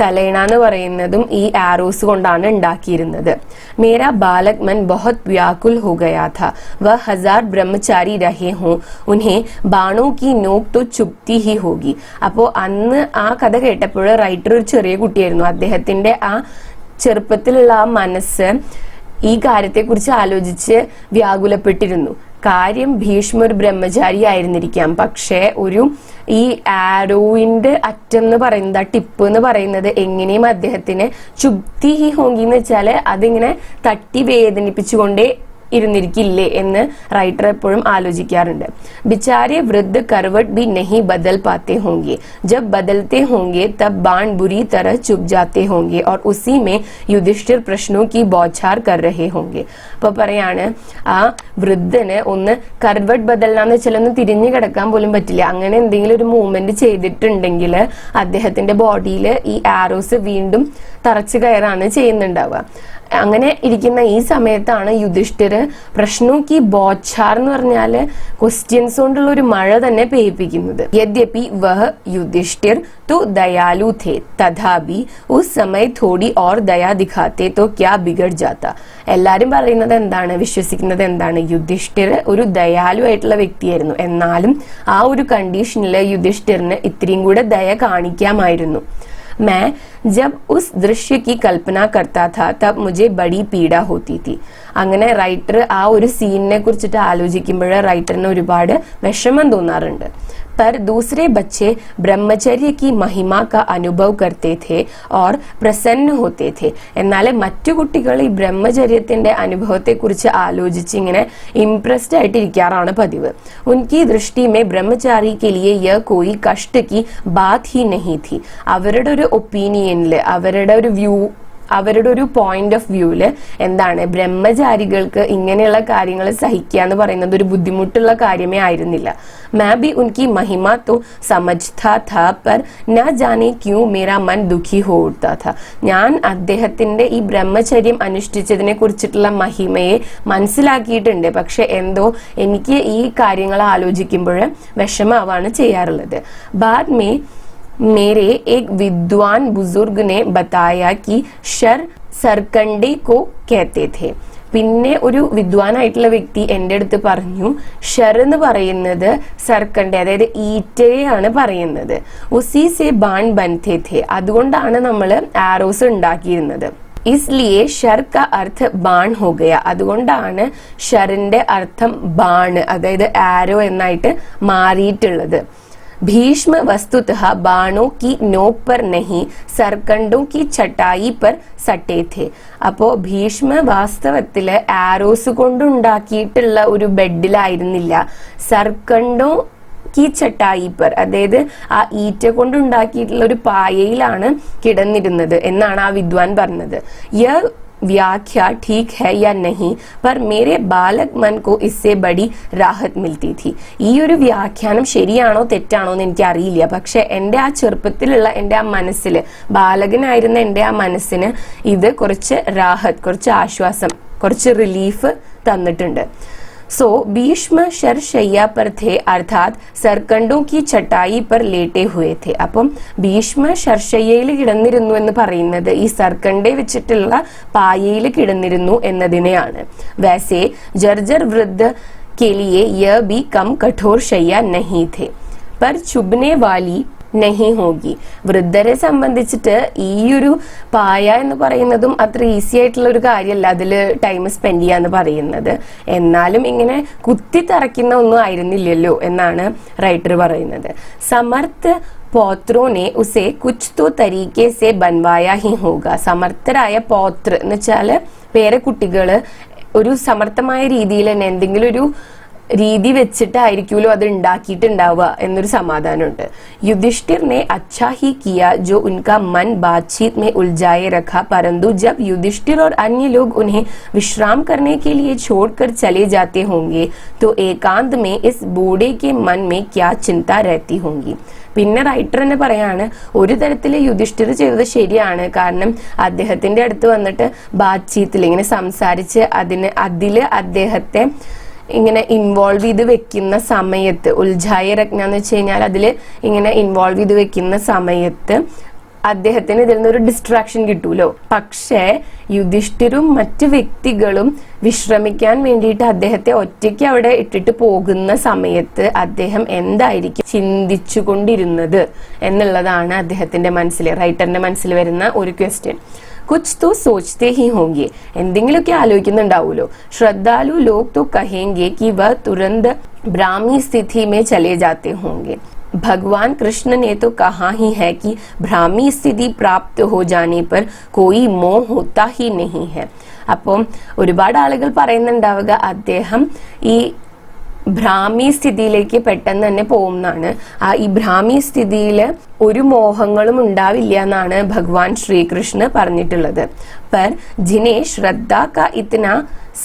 തലയിണ എന്ന് പറയുന്നതും ഈ ആരോസ് കൊണ്ടാണ് ഉണ്ടാക്കിയിരുന്നത്. മേരാ ബാലക് മൻ ബഹുത് വ്യാകുൽ ഹോ ഗയാ था. वह 1000 ब्रह्मचारी रहे हों, उन्हें बाणों की नोक तो चुभती ही होगी. അപ്പോ അന്ന് ആ കഥ കേട്ടപ്പോൾ റൈറ്റർ ഒരു ചെറിയ കുട്ടിയായിരുന്നു. അദ്ദേഹത്തിന്റെ ആ ചെറുപ്പത്തിലുള്ള ആ മനസ്സ് ഈ കാര്യത്തെക്കുറിച്ച് ആലോചിച്ച് വ്യാകുലപ്പെട്ടിരുന്നു. കാര്യം ഭീഷ്മ ഒരു ബ്രഹ്മചാരി ആയിരുന്നിരിക്കാം, പക്ഷെ ഒരു ഈ ആരോവിന്റെ അറ്റം എന്ന് പറയുന്നത്, ആ ടിപ്പ് എന്ന് പറയുന്നത് എങ്ങനെയും അദ്ദേഹത്തിന് ചുബ്തി ഹി ഹോങ്കി എന്ന് വെച്ചാല് അതിങ്ങനെ തട്ടി വേദനിപ്പിച്ചുകൊണ്ടേ ഇരുന്നിരിക്കില്ലേ എന്ന് റൈറ്റർ എപ്പോഴും ആലോചിക്കാറുണ്ട്. ബിച്ചാരെ വൃദ്ധ करवट भी नहीं बदल पाते होंगे, जब बदलते होंगे तब बाण बुरी तरह चुभ जाते होंगे और उसी में युधिष्ठिर प्रश्नों की बौछार कर रहे होंगे. അപ്പൊ പറയാണ്, ആ വൃദ്ധന് ഒന്ന് കർവട്ട് ബദലാന്ന് വെച്ചാൽ ഒന്ന് തിരിഞ്ഞു കിടക്കാൻ പോലും പറ്റില്ല. അങ്ങനെ എന്തെങ്കിലും ഒരു മൂവ്മെന്റ് ചെയ്തിട്ടുണ്ടെങ്കിൽ അദ്ദേഹത്തിന്റെ ബോഡിയിൽ ഈ ആരോസ് വീണ്ടും തറച്ചു കയറാണ് ചെയ്യുന്നുണ്ടാവുക. അങ്ങനെ ഇരിക്കുന്ന ഈ സമയത്താണ് യുധിഷ്ഠിർ പ്രശ്നോക്കി ബോച്ചാർ എന്ന് പറഞ്ഞാല് ക്വസ്റ്റ്യൻസ് കൊണ്ടുള്ള ഒരു മഴ തന്നെ പെയ്യിപ്പിക്കുന്നത്. യദ്യപി വഹ് യുധിഷ്ഠിർ तो दयालु थे, तथापि उस समय थोड़ी और दया दिखाते तो क्या बिगड़ जाता. എല്ലാരും പറയുന്നത് എന്താണ്, വിശ്വസിക്കുന്നത് എന്താണ്? യുധിഷ്ഠിർ ഒരു ദയാലു ആയിട്ടുള്ള വ്യക്തിയായിരുന്നു. എന്നാലും ആ ഒരു കണ്ടീഷനില് യുധിഷ്ഠിറിന് ഇത്രയും കൂടെ ദയ കാണിക്കാമായിരുന്നു. मैं जब उस दृश्य की कल्पना करता था तब मुझे बड़ी पीड़ा होती थी. അങ്ങനെ റൈറ്റർ ആ ഒരു സീനിനെ കുറിച്ചിട്ട് ആലോചിക്കുമ്പോൾ റൈറ്ററിന് ഒരുപാട് വിഷമം തോന്നാറുണ്ട്. पर दूसरे बच्चे ब्रह्मचर्य की महिमा का अनुभव करते थे और प्रसन्न होते थे. എന്നാൽ മറ്റു കുട്ടികൾ ഈ ബ്രഹ്മചര്യത്തിന്റെ അനുഭവത്തെ കുറിച്ച് ആലോചിച്ച് ഇങ്ങനെ ഇംപ്രസ്ഡ് ആയിട്ടിരിക്കാറാണ് പതിവ്. उनकी दृष्टि में ब्रह्मचारी के लिए यह कोई कष्ट की बात ही नहीं थी. അവരുടെ ഒരു ഒപ്പീനിയനിൽ, അവരുടെ ഒരു വ്യൂ, അവരുടെ ഒരു പോയിന്റ് ഓഫ് വ്യൂവില് എന്താണ്, ബ്രഹ്മചാരികൾക്ക് ഇങ്ങനെയുള്ള കാര്യങ്ങൾ സഹിക്കുക എന്ന് പറയുന്നത് ഒരു ബുദ്ധിമുട്ടുള്ള കാര്യമേ ആയിരുന്നില്ല. मैं भी उनकी महिमा तो समझता था पर न जाने क्यों मेरा मन दुखी हो उठता था. ഞാൻ അദ്ദേഹത്തിന്റെ ഈ ബ്രഹ്മചര്യം അനുഷ്ഠിച്ചതിനെ കുറിച്ചിട്ടുള്ള മഹിമയെ മനസ്സിലാക്കിയിട്ടുണ്ട്, പക്ഷെ എന്തോ എനിക്ക് ഈ കാര്യങ്ങൾ ആലോചിക്കുമ്പോൾ വിഷമാവാണ് ചെയ്യാറുള്ളത്. ബാദ് മേ मेरे एक विद्वान बुजुर्ग ने बताया कि शर सरकंडे को कहते थे. പിന്നെ ഒരു വിദ്വാനായിട്ടുള്ള വ്യക്തി എന്റെ അടുത്ത് പറഞ്ഞു, ഷർ എന്ന് പറയുന്നത് സർക്കണ്ടെ, അതായത് ഈറ്റയാണ് പറയുന്നത്. ഉസി സെ ബാൺ ബൻതേ ഥേ, അതുകൊണ്ടാണ് നമ്മൾ ആരോസ് ഉണ്ടാക്കിയിരുന്നത്. इसलिए शर का अर्थ बाण हो गया, അതുകൊണ്ടാണ് ഷറിന്റെ അർത്ഥം ബാണ്, അതായത് ആരോ എന്നായിട്ട് മാറിയിട്ടുള്ളത്. भीष्म वस्तुतः बाणों की नोक पर नहीं सरकंडों की चटाई पर सटे थे. അപ്പോ ഭീഷ്മ വാസ്തവത്തില് ആരോസ് കൊണ്ടുണ്ടാക്കിയിട്ടുള്ള ഒരു ബെഡിലായിരുന്നില്ല, സർക്കണ്ടോ की चटाई पर, അതായത് ആ ഈറ്റ കൊണ്ടുണ്ടാക്കിയിട്ടുള്ള ഒരു പായയിലാണ് കിടന്നിരുന്നത് എന്നാണ് ആ വിദ്വാൻ പറഞ്ഞത്. യഹ് व्याख्या ठीक है या नहीं, पर मेरे बालक मन को इससे बड़ी राहत मिलती थी. ഈ ഒരു വ്യാഖ്യാനം ശരിയാണോ തെറ്റാണോ എന്ന് എനിക്ക് അറിയില്ല. പക്ഷെ എൻ്റെ ആ ചെറുപ്പത്തിലുള്ള എൻ്റെ ആ മനസ്സിൽ, ബാലകനായിരുന്ന എൻ്റെ ആ മനസ്സിന് ഇത് കുറച്ച് രാഹത്ത്, കുറച്ച് ആശ്വാസം, കുറച്ച് റിലീഫ് തന്നിട്ടുണ്ട്. सो भीष्म शरशय्या पर थे, अर्थात सरकंडों की चटाई पर लेटे हुए थे. അപ്പം ഭീഷ്മ ശർശയ്യയിൽ കിടന്നിരുന്നു എന്ന് പറയുന്നത് ഈ സർക്കണ്ടെ വെച്ചിട്ടുള്ള പായയിൽ കിടന്നിരുന്നു എന്നതിനെയാണ്. वैसे जर्जर वृद्ध के लिए यह भी कम कठोर शय्या नहीं थे, पर चुभने वाली നഹി ഹോഗി. വൃദ്ധരെ സംബന്ധിച്ചിട്ട് ഈ ഒരു പായ എന്ന് പറയുന്നതും അത്ര ഈസി ആയിട്ടുള്ള ഒരു കാര്യമല്ല അതിൽ ടൈം സ്പെൻഡ് ചെയ്യാന്ന് പറയുന്നത്. എന്നാലും ഇങ്ങനെ കുത്തി തറയ്ക്കുന്ന ഒന്നും ആയിരുന്നില്ലല്ലോ എന്നാണ് റൈറ്റർ പറയുന്നത്. സമർത്ഥ് പൗത്രോനെ ഉസേ കുച്ച് തോ തരീക്കെ സെ ബൻവായ ഹി ഹോഗ. സമർത്ഥരായ പൗത്ര എന്ന് വെച്ചാല് പേരക്കുട്ടികള് ഒരു സമർത്ഥമായ രീതിയിൽ തന്നെ എന്തെങ്കിലും ഒരു രീതി വെച്ചിട്ടായിരിക്കുമല്ലോ അത് ഉണ്ടാക്കിയിട്ടുണ്ടാവുക എന്നൊരു സമാധാനമുണ്ട്. युधिष्ठिर ने अच्छा ही किया जो उनका मन बातचीत में उलझाए रखा, परंतु जब युधिष्ठिर और अन्य लोग उन्हें विश्राम करने के लिए छोड़कर चले जाते होंगे तो एकांत में इस बूढ़े के मन में क्या चिंता रहती होंगी. പിന്നെ റൈറ്റർ തന്നെ പറയാണ്, ഒരു തരത്തിൽ യുധിഷ്ഠിർ ചെയ്തത് ശരിയാണ്. കാരണം അദ്ദേഹത്തിന്റെ അടുത്ത് വന്നിട്ട് ബാത്ചീത്തിൽ ഇങ്ങനെ സംസാരിച്ച് അതില് അദ്ദേഹത്തെ ഇങ്ങനെ ഇൻവോൾവ് ചെയ്ത് വെക്കുന്ന സമയത്ത്, ഉൽജായ രത്ന എന്ന് വെച്ച് കഴിഞ്ഞാൽ അതില് ഇങ്ങനെ ഇൻവോൾവ് ചെയ്ത് വെക്കുന്ന സമയത്ത് അദ്ദേഹത്തിന് ഇതിൽ നിന്നൊരു ഡിസ്ട്രാക്ഷൻ കിട്ടൂലോ. പക്ഷേ യുധിഷ്ഠിരും മറ്റു വ്യക്തികളും വിശ്രമിക്കാൻ വേണ്ടിയിട്ട് അദ്ദേഹത്തെ ഒറ്റയ്ക്ക് അവിടെ ഇട്ടിട്ട് പോകുന്ന സമയത്ത് അദ്ദേഹം എന്തായിരിക്കും ചിന്തിച്ചുകൊണ്ടിരുന്നത് എന്നുള്ളതാണ് അദ്ദേഹത്തിന്റെ മനസ്സിൽ, റൈറ്ററിന്റെ മനസ്സിൽ വരുന്ന ഒരു ക്വസ്റ്റ്യൻ. कुछ तो सोचते ही होंगे, എന്തെങ്കിലുമൊക്കെ ആലോചിക്കുന്നുണ്ടാവുമല്ലോ. श्रद्धालु लोग तो कहेंगे कि वह तुरंत ब्राह्मी स्थिति में चले जाते होंगे. भगवान कृष्ण ने तो कहा ही है कि ब्राह्मी स्थिति प्राप्त हो जाने पर कोई मोह होता ही नहीं है. അപ്പം ഒരുപാട് ആളുകൾ പറയുന്നുണ്ടാവുക അദ്ദേഹം ഈ ഭ്രാമി സ്ഥിതിയിലേക്ക് പെട്ടെന്ന് തന്നെ പോകുന്നതാണ്. ഈ ഭ്രാമി സ്ഥിതിയിൽ ഒരു മോഹങ്ങളും ഉണ്ടാവില്ല എന്നാണ് ഭഗവാൻ ശ്രീകൃഷ്ണ പറഞ്ഞിട്ടുള്ളത്. पर जिन्हें श्रद्धा का इतना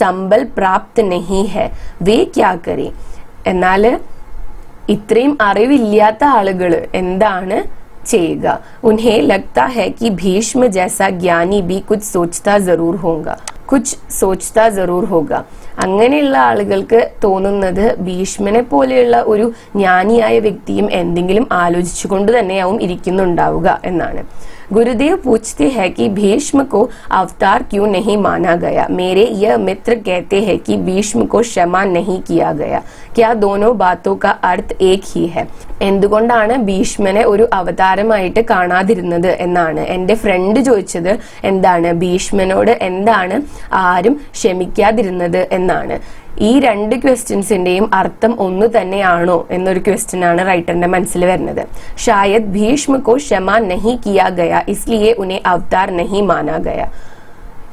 संबल प्राप्त नहीं है वे क्या करें. എന്നാൽ ഇത്രയും അറിവില്ലാത്ത ആളുകൾ എന്താണ് ചെയ്യുക. उन्हें लगता है कि भीष्म जैसा ज्ञानी भी कुछ सोचता जरूर होगा, कुछ सोचता जरूर होगा. അങ്ങനെയുള്ള ആളുകൾക്ക് തോന്നുന്നത് ഭീഷ്മനെ പോലെയുള്ള ഒരു ജ്ഞാനിയായ വ്യക്തിയും എന്തെങ്കിലും ആലോചിച്ചുകൊണ്ട് തന്നെയാവും ഇരിക്കുന്നുണ്ടാവുക എന്നാണ്. गुरुदेव पूछते हैं कि भीष्म को अवतार क्यों नहीं माना गया. मेरे यह मित्र कहते हैं कि भीष्म को क्षमा नहीं किया गया. क्या दोनों बातों का अर्थ एक ही है. എന്തുകൊണ്ടാണ് ഭീഷ്മനെ ഒരു അവതാരമായിട്ട് കാണാതിരുന്നത് എന്നാണ് എന്റെ ഫ്രണ്ട് ചോദിച്ചത്. എന്താണ് ഭീഷ്മനോട് എന്താണ് ആരും ക്ഷമിക്കാതിരുന്നത് എന്നാണ്. ഈ രണ്ട് ക്വസ്റ്റ്യൻസിന്റെയും അർത്ഥം ഒന്ന് തന്നെയാണോ എന്നൊരു ക്വസ്റ്റ്യൻ ആണ് റൈറ്ററിന്റെ മനസ്സിൽ വരുന്നത്. ഷായദ് ഭീഷ്മ കോ ക്ഷമ നഹി കിയാ ഗയാ ഇസ്ലിയെ ഉനെ അവതാർ നഹി മാനാ ഗയാ.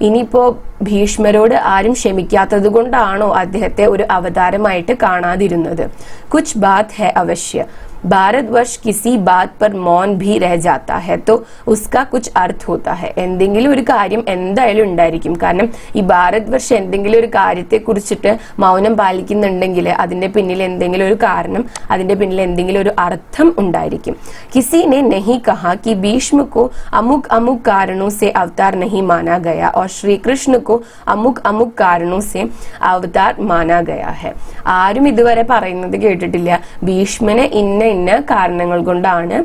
ഇനിയിപ്പോ ഭീഷ്മരോട് ആരും ക്ഷമിക്കാത്തത് കൊണ്ടാണോ അദ്ദേഹത്തെ ഒരു അവതാരമായിട്ട് കാണാതിരുന്നത്. കുച്ച് ബാത് ഹെ അവശ്യ. भारतवर्ष किसी बात पर मौन भी रह जाता है तो उसका कुछ अर्थ होता है. എന്തെങ്കിലും ഒരു കാര്യം എന്തായാലും ഉണ്ടായിരിക്കും. കാരണം ഈ ഭാരതവർഷം എന്തെങ്കിലും ഒരു കാര്യത്തെ കുറിച്ചിട്ട് മൗനം പാലിക്കുന്നുണ്ടെങ്കിൽ അതിന്റെ പിന്നിൽ എന്തെങ്കിലും ഒരു കാരണം, അതിന്റെ പിന്നിൽ എന്തെങ്കിലും ഒരു അർത്ഥം ഉണ്ടായിരിക്കും. किसी ने नहीं कहा कि भीष्म को अमुक अमुक कारणों से अवतार नहीं माना गया और श्री कृष्ण को अमुक अमुक कारणों से अवतार माना गया है. ആരും ഇതുവരെ പറയുന്നത് കേട്ടിട്ടില്ല ഭീഷ്മനെ ഇന്ന കാരണങ്ങൾ കൊണ്ടാണ്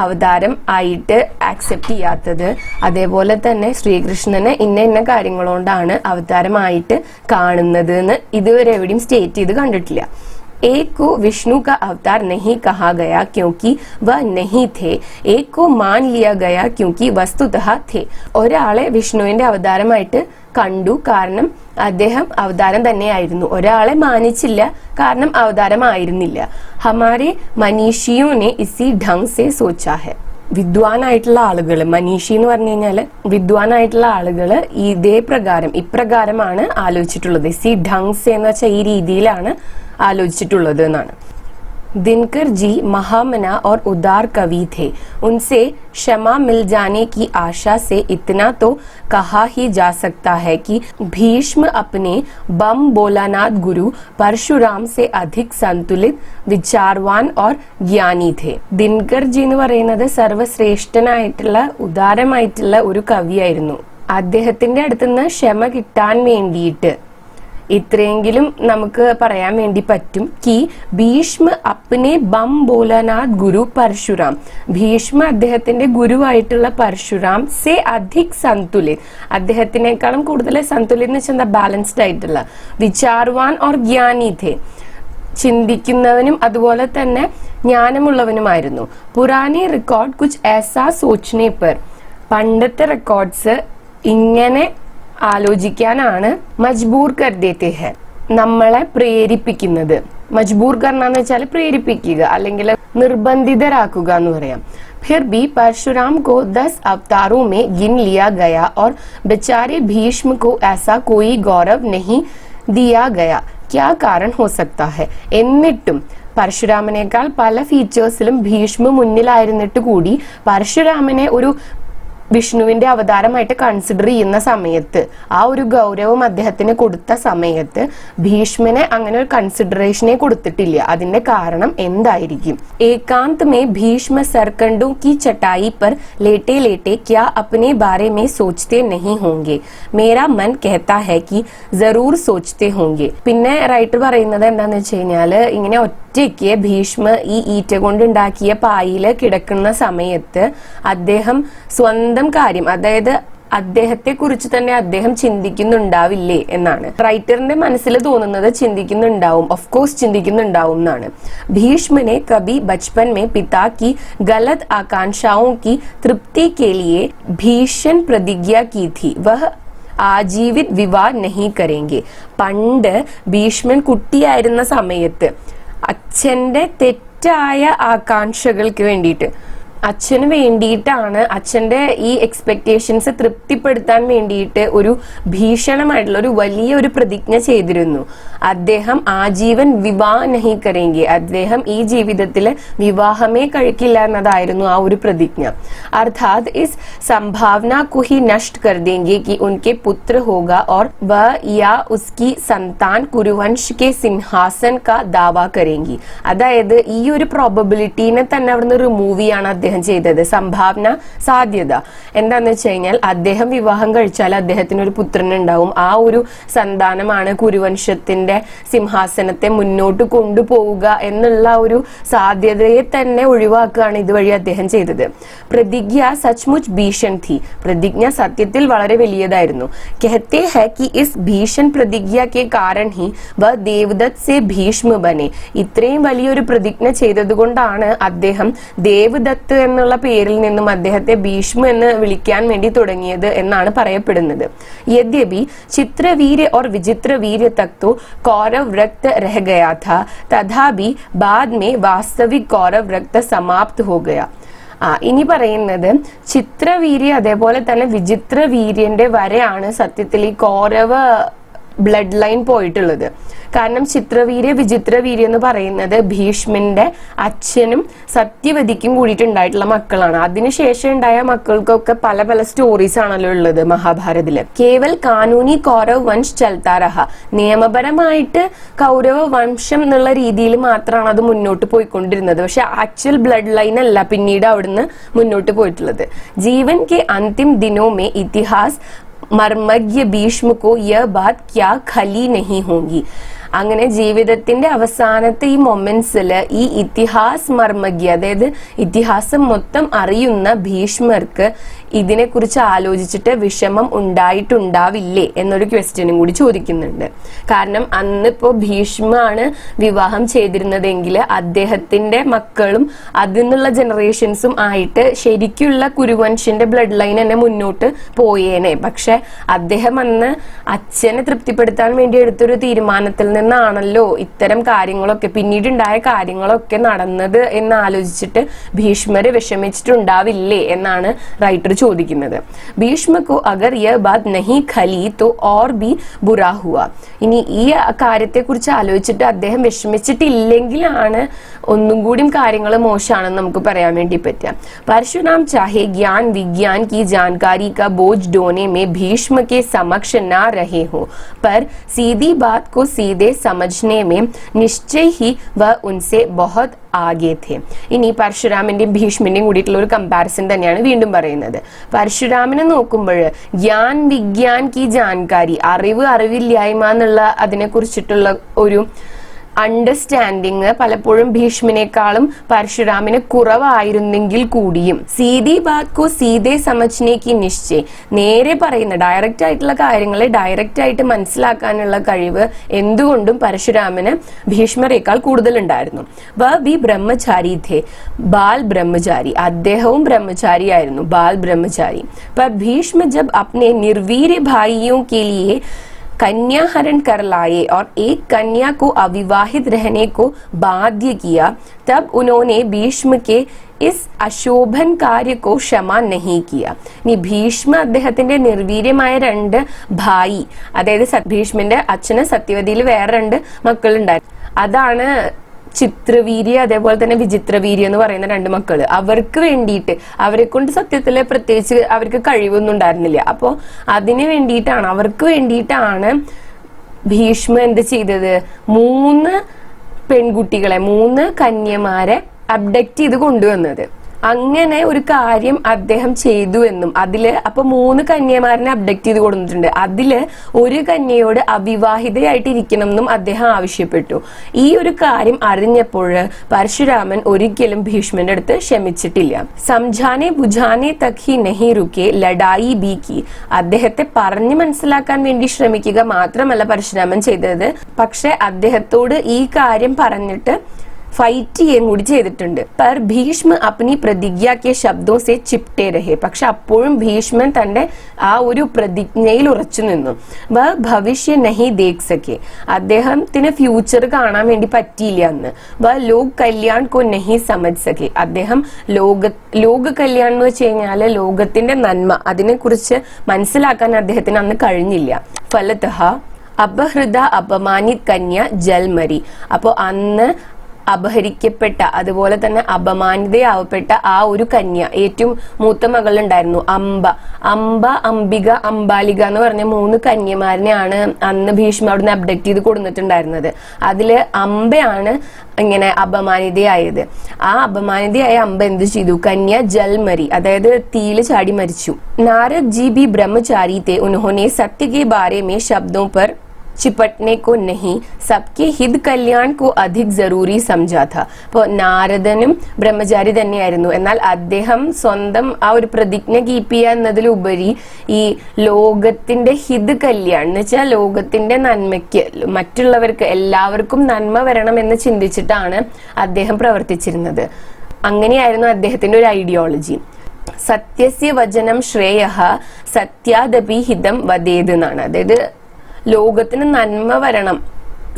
അവതാരം ആയിട്ട് ആക്സെപ്റ്റ് ചെയ്യാത്തത്, അതേപോലെ തന്നെ ശ്രീകൃഷ്ണനെ ഇന്ന കാര്യങ്ങൾ കൊണ്ടാണ് അവതാരമായിട്ട് കാണുന്നത് എന്ന് ഇതുവരെ എവിടെയും സ്റ്റേറ്റ് ചെയ്ത് കണ്ടിട്ടില്ല. एक को विष्णु का अवतार नहीं कहा गया क्योंकि वह नहीं थे, एक को मान लिया गया क्योंकि वस्तुतः थे. ഒരാളെ വിഷ്ണുവിന്റെ അവതാരമായിട്ട് കണ്ടു, കാരണം അദ്ദേഹം അവതാരം തന്നെയായിരുന്നു. ഒരാളെ മാനിച്ചില്ല, കാരണം അവതാരമായിരുന്നില്ല. ഹമാരെ മനീഷിയോനെ ഇസി ഢങ് സെ സോച്ചാ ഹെ. വിദ്വാനായിട്ടുള്ള ആളുകൾ, മനീഷി എന്ന് പറഞ്ഞു കഴിഞ്ഞാല് വിദ്വാനായിട്ടുള്ള ആളുകള് ഇപ്രകാരമാണ് ആലോചിച്ചിട്ടുള്ളത്. ഇസി ഢങ് സെ എന്ന് വെച്ചാൽ ഈ രീതിയിലാണ് ആലോചിച്ചിട്ടുള്ളത് എന്നാണ്. दिनकर जी महामना और उदार कवि थे। उनसे क्षमा मिल जाने की आशा से इतना तो कहा ही जा सकता है कि भीष्म अपने बम बोलानाथ गुरु परशुराम से अधिक संतुलित, विचारवान और ജ്ഞാനി थे. ദിനകർ ജി എന്ന് പറയുന്നത് സർവ്വശ്രേഷ്ഠനായിട്ടുള്ള ഉദാരമായിട്ടുള്ള ഒരു കവിയായിരുന്നു. അദ്ദേഹത്തിന്റെ അടുത്തുനിന്ന് ക്ഷമ കിട്ടാൻ വേണ്ടിയിട്ട് ഇത്രയെങ്കിലും നമുക്ക് പറയാൻ വേണ്ടി പറ്റും कि ഭീഷ്മ अपने बम बोलाനാഥ് ഗുരു പരശുരാം, ഭീഷ്മ അദ്ദേഹത്തിന്റെ ഗുരുവായിട്ടുള്ള പരശുരാം സെ അധിക് സന്തുലിത്, അദ്ദേഹത്തിനേക്കാളും കൂടുതൽ സന്തുലിത് എന്ന് വെച്ചാൽ ബാലൻസ്ഡ് ആയിട്ടുള്ള, വിചാർവാൻ और ജ്ഞാനി थे, ചിന്തിക്കുന്നവനും അതുപോലെ തന്നെ ജ്ഞാനമുള്ളവനുമായിരുന്നു. പുരാനി റെക്കോർഡ് കുച്ച് ऐसा सोचने पर, പണ്ടത്തെ റെക്കോർഡ്സ് ഇങ്ങനെ ആലോചിക്കാനാണ് മജ്ബൂർ കർ ദേത്തെ ഹെ, നമ്മളെ പ്രേരിപ്പിക്കുന്നത്. മജ്ബൂർ കർന്ന് വെച്ചാൽ പ്രേരിപ്പിക്കുക അല്ലെങ്കിൽ നിർബന്ധിതരാക്കുക എന്ന് പറയാം. फिर भी परशुराम को 10 अवतारों में गिन लिया गया और बेचारे भीष्म को ऐसा कोई गौरव नहीं दिया गया. क्या कारण हो सकता है? എന്നിട്ടും പരശുരാമനേക്കാൾ പല ഫീച്ചേഴ്സിലും ഭീഷ്മ മുന്നിലായിരുന്നിട്ട് കൂടി പരശുരാമനെ ഒരു വിഷ്ണുവിന്റെ അവതാരമായിട്ട് കൺസിഡർ ചെയ്യുന്ന സമയത്ത്, ആ ഒരു ഗൗരവം അദ്ദേഹത്തിന് കൊടുത്ത സമയത്ത് ഭീഷ്മനെ അങ്ങനെ ഒരു കൺസിഡറേഷനെ കൊടുത്തിട്ടില്ല. അതിന്റെ കാരണം എന്തായിരിക്കും? ഏകാന്ത് മേ ഭീഷ്മ സർക്കണ്ടോ की चटाई पर लेटे लेटे क्या अपने बारे में सोचते नहीं होंगे? मेरा मन कहता है कि जरूर सोचते होंगे. പിന്നെ റൈറ്റർ പറയുന്നത് എന്താന്ന് വെച്ച് കഴിഞ്ഞാല്, ഇങ്ങനെ ഒറ്റയ്ക്ക് ഭീഷ്മ ഈ ഈറ്റ കൊണ്ടുണ്ടാക്കിയ പായില് കിടക്കുന്ന സമയത്ത് അദ്ദേഹം സ്വന്തം കാര്യം, അതായത് അദ്ദേഹത്തെ കുറിച്ച് തന്നെ അദ്ദേഹം ചിന്തിക്കുന്നുണ്ടാവില്ലേ എന്നാണ് റൈറ്ററിന്റെ മനസ്സിൽ തോന്നുന്നത്. ചിന്തിക്കുന്നുണ്ടാവും, ഓഫ് കോഴ്സ് ചിന്തിക്കുന്നുണ്ടാവും എന്നാണ്. भीष्म ने कभी बचपन में पिता की गलत आकांक्षाओं की तृप्ति के लिए भीषण प्रतिज्ञा की थी, वह ആജീവിത് വിവാഹ നഹി കരേംഗെ. പണ്ട് ഭീഷ്മൻ കുട്ടിയായിരുന്ന സമയത്ത് അച്ഛന്റെ തെറ്റായ ആകാംക്ഷകൾക്ക് വേണ്ടിയിട്ട്, അച്ഛന് വേണ്ടിയിട്ടാണ്, അച്ഛന്റെ ഈ എക്സ്പെക്ടേഷൻസ് തൃപ്തിപ്പെടുത്താൻ വേണ്ടിയിട്ട് ഒരു ഭീഷണമായിട്ടുള്ള ഒരു വലിയൊരു പ്രതിജ്ഞ ചെയ്തിരുന്നു. അദ്ദേഹം ആജീവൻ വിവാഹ നഹി കരേംഗെ, അദ്ദേഹം ഈ ജീവിതത്തിൽ വിവാഹമേ കഴിക്കില്ല എന്നതായിരുന്നു ആ ഒരു പ്രതിജ്ഞ. अर्थात इस संभावना को ही नष्ट कर देंगे कि उनके पुत्र होगा और वह या उसकी संतान कुरुवंश के सिंहासन का दावा करेंगी. അതായത് ഈ ഒരു പ്രോബബിലിറ്റീനെ തന്നെ അവിടുന്ന് റിമൂവ് ചെയ്യാണ് അദ്ദേഹം ചെയ്തത്. സംഭാവന, സാധ്യത എന്താന്ന് വെച്ച് കഴിഞ്ഞാൽ അദ്ദേഹം വിവാഹം കഴിച്ചാൽ അദ്ദേഹത്തിന് ഒരു പുത്രൻ ഉണ്ടാവും, ആ ഒരു സന്താനമാണ് കുരുവംശത്തിന്റെ സിംഹാസനത്തെ മുന്നോട്ട് കൊണ്ടുപോവുക എന്നുള്ള ഒരു സാധ്യതയെ തന്നെ ഒഴിവാക്കുകയാണ് ഇതുവഴി അദ്ദേഹം ചെയ്തത്. പ്രതിജ്ഞ സച്മുച്ച് ഭീഷൺ थी, പ്രതിജ്ഞ സത്യത്തിൽ വളരെ വലിയതായിരുന്നു. कहते हैं कि इस भीषण प्रतिज्ञा के कारण ही वह देवदत्त से भीष्म बने. ഇത്രയും വലിയൊരു പ്രതിജ്ഞ ചെയ്തതുകൊണ്ടാണ് അദ്ദേഹം ദേവദത്ത് എന്നുള്ള പേരിൽ നിന്നും അദ്ദേഹത്തെ ഭീഷ്മ എന്ന് വിളിക്കാൻ വേണ്ടി തുടങ്ങിയത് എന്നാണ് പറയപ്പെടുന്നത്. यद्यपि चित्रवीर्य और विचित्रवीर्य तक तो कौरव रक्त रह गया था, तथापि बाद में वास्तविक कौरव रक्त समाप्त हो गया. ഇനി പറയുന്നത് ചിത്രവീര്യ അതേപോലെ തന്നെ വിചിത്ര വീര്യന്റെ വരെയാണ് സത്യത്തിൽ ഈ കൗരവ ബ്ലഡ് ലൈൻ പോയിട്ടുള്ളത്. കാരണം ചിത്രവീര്യ വിചിത്ര വീര്യ എന്ന് പറയുന്നത് ഭീഷ്മന്റെ അച്ഛനും സത്യവതിക്കും കൂടിയിട്ടുണ്ടായിട്ടുള്ള മക്കളാണ്. അതിനുശേഷം ഉണ്ടായ മക്കൾക്കൊക്കെ പല പല സ്റ്റോറീസ് ആണല്ലോ ഉള്ളത് മഹാഭാരതില്. കേവൽ കാനൂനി കൗരവ വംശ് ചൽത്താ രഹ, നിയമപരമായിട്ട് കൗരവ വംശം എന്നുള്ള രീതിയിൽ മാത്രമാണ് അത് മുന്നോട്ട് പോയിക്കൊണ്ടിരുന്നത്. പക്ഷെ ആക്ച്വൽ ബ്ലഡ് ലൈൻ അല്ല പിന്നീട് അവിടുന്ന് മുന്നോട്ട് പോയിട്ടുള്ളത്. ജീവൻ കെ അന്തിം ദിനോ മേ ഇതിഹാസ് മർമജ്ഞ ഭീഷ്മ കോ യഹ് ബാത് ക്യാ ഖലി നഹി ഹോംഗി. അങ്ങനെ ജീവിതത്തിന്റെ അവസാനത്തെ ഈ മൊമെന്റ്സില് ഈ ഇതിഹാസ് മർമജ്ഞ, അതായത് ഇതിഹാസം മൊത്തം അറിയുന്ന ഭീഷ്മർക്ക് ഇതിനെ കുറിച്ച് ആലോചിച്ചിട്ട് വിഷമം ഉണ്ടായിട്ടുണ്ടാവില്ലേ എന്നൊരു ക്വസ്റ്റ്യനും കൂടി ചോദിക്കുന്നുണ്ട്. കാരണം അന്നിപ്പോ ഭീഷ്മാണ് വിവാഹം ചെയ്തിരുന്നതെങ്കിൽ അദ്ദേഹത്തിന്റെ മക്കളും അതിനുള്ള ജനറേഷൻസും ആയിട്ട് ശരിക്കുള്ള കുരുവംശന്റെ ബ്ലഡ് ലൈൻ തന്നെ മുന്നോട്ട് പോയേനെ. പക്ഷെ അദ്ദേഹം അന്ന് അച്ഛനെ തൃപ്തിപ്പെടുത്താൻ വേണ്ടി എടുത്തൊരു തീരുമാനത്തിൽ നിന്നാണല്ലോ ഇത്തരം കാര്യങ്ങളൊക്കെ പിന്നീടുണ്ടായ കാര്യങ്ങളൊക്കെ നടന്നത് എന്ന് ആലോചിച്ചിട്ട് ഭീഷ്മര് വിഷമിച്ചിട്ടുണ്ടാവില്ലേ എന്നാണ് റൈറ്റർ ചോദിക്കുന്നത്. ഭീഷ്മക്കോ അഗർ യഹ് ബാത് നഹി ഖലി തോ ഓർ ബി ബുറാ ഹുവാ. ഇനി ഈ കാര്യത്തെ കുറിച്ച് ആലോചിച്ചിട്ട് അദ്ദേഹം വിഷമിച്ചിട്ടില്ലെങ്കിലാണ് ഒന്നും കൂടി കാര്യങ്ങൾ മോശമാണെന്ന് നമുക്ക് പറയാൻ വേണ്ടി പറ്റാം. परशुराम चाहे ज्ञान विज्ञान की जानकारी का बोझ ढोने में भीष्म के समक्ष न रहे हो, पर सीधी बात को सीधे समझने में निश्चय ही वह उनसे बहुत ആകെ थे. ഇനി പരശുരാമന്റെയും ഭീഷ്മന്റെയും കൂടിയിട്ടുള്ള ഒരു കമ്പാരിസൺ തന്നെയാണ് വീണ്ടും പറയുന്നത്. പരശുരാമനെ നോക്കുമ്പോൾ ജ്ഞാൻ വിജ്ഞാൻ കി ജാൻകാരി, അറിവില്ലായ്മ എന്നുള്ള അതിനെ കുറിച്ചിട്ടുള്ള ഒരു അണ്ടർസ്റ്റാൻഡിങ് പലപ്പോഴും ഭീഷ്മനേക്കാളും പരശുരാമിന് കുറവായിരുന്നെങ്കിൽ കൂടിയും സീതി ബാത് കോ സീതേ സമജ്നേക്ക് നിശ്ചയ്, നേരെ പറയുന്ന ഡയറക്റ്റ് ആയിട്ടുള്ള കാര്യങ്ങളെ ഡയറക്റ്റ് ആയിട്ട് മനസ്സിലാക്കാനുള്ള കഴിവ് എന്തുകൊണ്ടും പരശുരാമന് ഭീഷ്മരേക്കാൾ കൂടുതൽ ഉണ്ടായിരുന്നു. വ ബി ബ്രഹ്മചാരി ഥേ, ബാൽ ബ്രഹ്മചാരി, അദ്ദേഹവും ബ്രഹ്മചാരിയായിരുന്നു, ബാൽ ബ്രഹ്മചാരി. पर भीष्म जब अपने निर्वीर्य भाइयों के लिए कन्या हरण कर लाए और एक कन्या को अविवाहित रहने को बाध्य किया, तब उन्होंने भीष्म के इस अशोभन कार्य को क्षमा नहीं किया. ഇനി ഭീഷ്മ അദ്ദേഹത്തിന്റെ നിർവീര്യമായ 2 ഭായി, അതായത് ഭീഷ്മന്റെ അച്ഛന് സത്യവതിയിൽ വേറെ 2 മക്കളുണ്ടായിരുന്നു. അതാണ് ചിത്രവീര്യ അതേപോലെ തന്നെ വിചിത്രവീര്യ എന്ന് പറയുന്ന 2 മക്കള്. അവർക്ക് വേണ്ടിയിട്ട്, അവരെ കൊണ്ട് സത്യത്തില് പ്രത്യേകിച്ച് അവർക്ക് കഴിവൊന്നും ഉണ്ടായിരുന്നില്ല. അപ്പോ അതിന് വേണ്ടിയിട്ടാണ്, അവർക്ക് വേണ്ടിയിട്ടാണ് ഭീഷ്മ എന്ത് ചെയ്തത്, 3 പെൺകുട്ടികളെ, 3 കന്യമാരെ അബ്ഡക്റ്റ് ചെയ്ത് കൊണ്ടുവന്നത്. അങ്ങനെ ഒരു കാര്യം അദ്ദേഹം ചെയ്തു എന്നും അപ്പൊ 3 കന്യമാരനെ അബ്ഡക്റ്റ് ചെയ്ത് കൊടുത്തിട്ടുണ്ട്. അതില് ഒരു കന്യയോട് അവിവാഹിതയായിട്ട് ഇരിക്കണം എന്നും അദ്ദേഹം ആവശ്യപ്പെട്ടു. ഈ ഒരു കാര്യം അറിഞ്ഞപ്പോൾ പരശുരാമൻ ഒരിക്കലും ഭീഷ്മന്റെ അടുത്ത് ക്ഷമിച്ചിട്ടില്ല. സംജാനെ ബുജാനെ തക് ഹി നഹി രുകെ ലഡായി ബി കി, അദ്ദേഹത്തെ പറഞ്ഞു മനസ്സിലാക്കാൻ വേണ്ടി ശ്രമിക്കുക മാത്രമല്ല പരശുരാമൻ ചെയ്തത്, പക്ഷെ അദ്ദേഹത്തോട് ഈ കാര്യം പറഞ്ഞിട്ട് ഫൈറ്റ് ചെയ്യുകയും കൂടി ചെയ്തിട്ടുണ്ട്. पर ഭീഷ്മ अपनी प्रतिज्ञा के शब्दों से चिपटे रहे, പക്ഷെ അപ്പോഴും ഭീഷ്മൻ തന്റെ ആ ഒരു പ്രതിജ്ഞയിൽ ഉറച്ചു നിന്നു. വ ഭവിഷ്യ നഹി ദേഖ് സക്കെ, അദ്ദേഹത്തിന് ഫ്യൂച്ചർ കാണാൻ വേണ്ടി പറ്റിയില്ല എന്ന്. വ ലോക് കല്യാൺ കോ നഹി സമജ് സക്കെ, അദ്ദേഹം ലോക കല്യാൺ എന്ന് വെച്ച് കഴിഞ്ഞാല് ലോകത്തിന്റെ നന്മ, അതിനെ കുറിച്ച് മനസ്സിലാക്കാൻ അദ്ദേഹത്തിന് അന്ന് കഴിഞ്ഞില്ല. ഫലതഃ അപഹൃത അപമാനിത് കന്യ ജൽമരി, അപ്പോ അന്ന് അപഹരിക്കപ്പെട്ട അതുപോലെ തന്നെ അപമാനിതയാവപ്പെട്ട ആ ഒരു കന്യ, ഏറ്റവും മൂത്ത മകളുണ്ടായിരുന്നു അംബിക അംബാലിക എന്ന് പറഞ്ഞ 3 കന്യമാരനെയാണ് അന്ന് ഭീഷ്മ അവിടുന്ന് അബ്ഡക്റ്റ് ചെയ്ത് കൊടുത്തിട്ടുണ്ടായിരുന്നത്. അതില് അംബയാണ് ഇങ്ങനെ അപമാനിതയായത്. ആ അപമാനിതയായ അംബ എന്ത് ചെയ്തു, കന്യ ജൽമരി, അതായത് തീയില് ചാടി മരിച്ചു. നാരദ് ജി ബി ബ്രഹ്മചാരി थे, उन्होंने सत्य के बारे में शब्दों पर चिपटने को नहीं सबके हित कल्याण को अधिक जरूरी समझा था. അപ്പോൾ നാരദനും ബ്രഹ്മചാരി തന്നെയായിരുന്നു. എന്നാൽ അദ്ദേഹം സ്വന്തം ആ ഒരു പ്രതിജ്ഞ കീപ്പ് ചെയ്യുക എന്നതിലുപരി ഈ ലോകത്തിന്റെ ഹിത് കല്യാൺ എന്ന് വെച്ചാൽ ലോകത്തിന്റെ നന്മയ്ക്ക്, മറ്റുള്ളവർക്ക് എല്ലാവർക്കും നന്മ വരണം എന്ന് ചിന്തിച്ചിട്ടാണ് അദ്ദേഹം പ്രവർത്തിച്ചിരുന്നത്. അങ്ങനെയായിരുന്നു അദ്ദേഹത്തിന്റെ ഒരു ഐഡിയോളജി. സത്യസ്യ വചനം ശ്രേയഃ സത്യാദപി ഹിതം വദേത് എന്നാണ്. അതായത് ലോകത്തിന് നന്മ വരണം,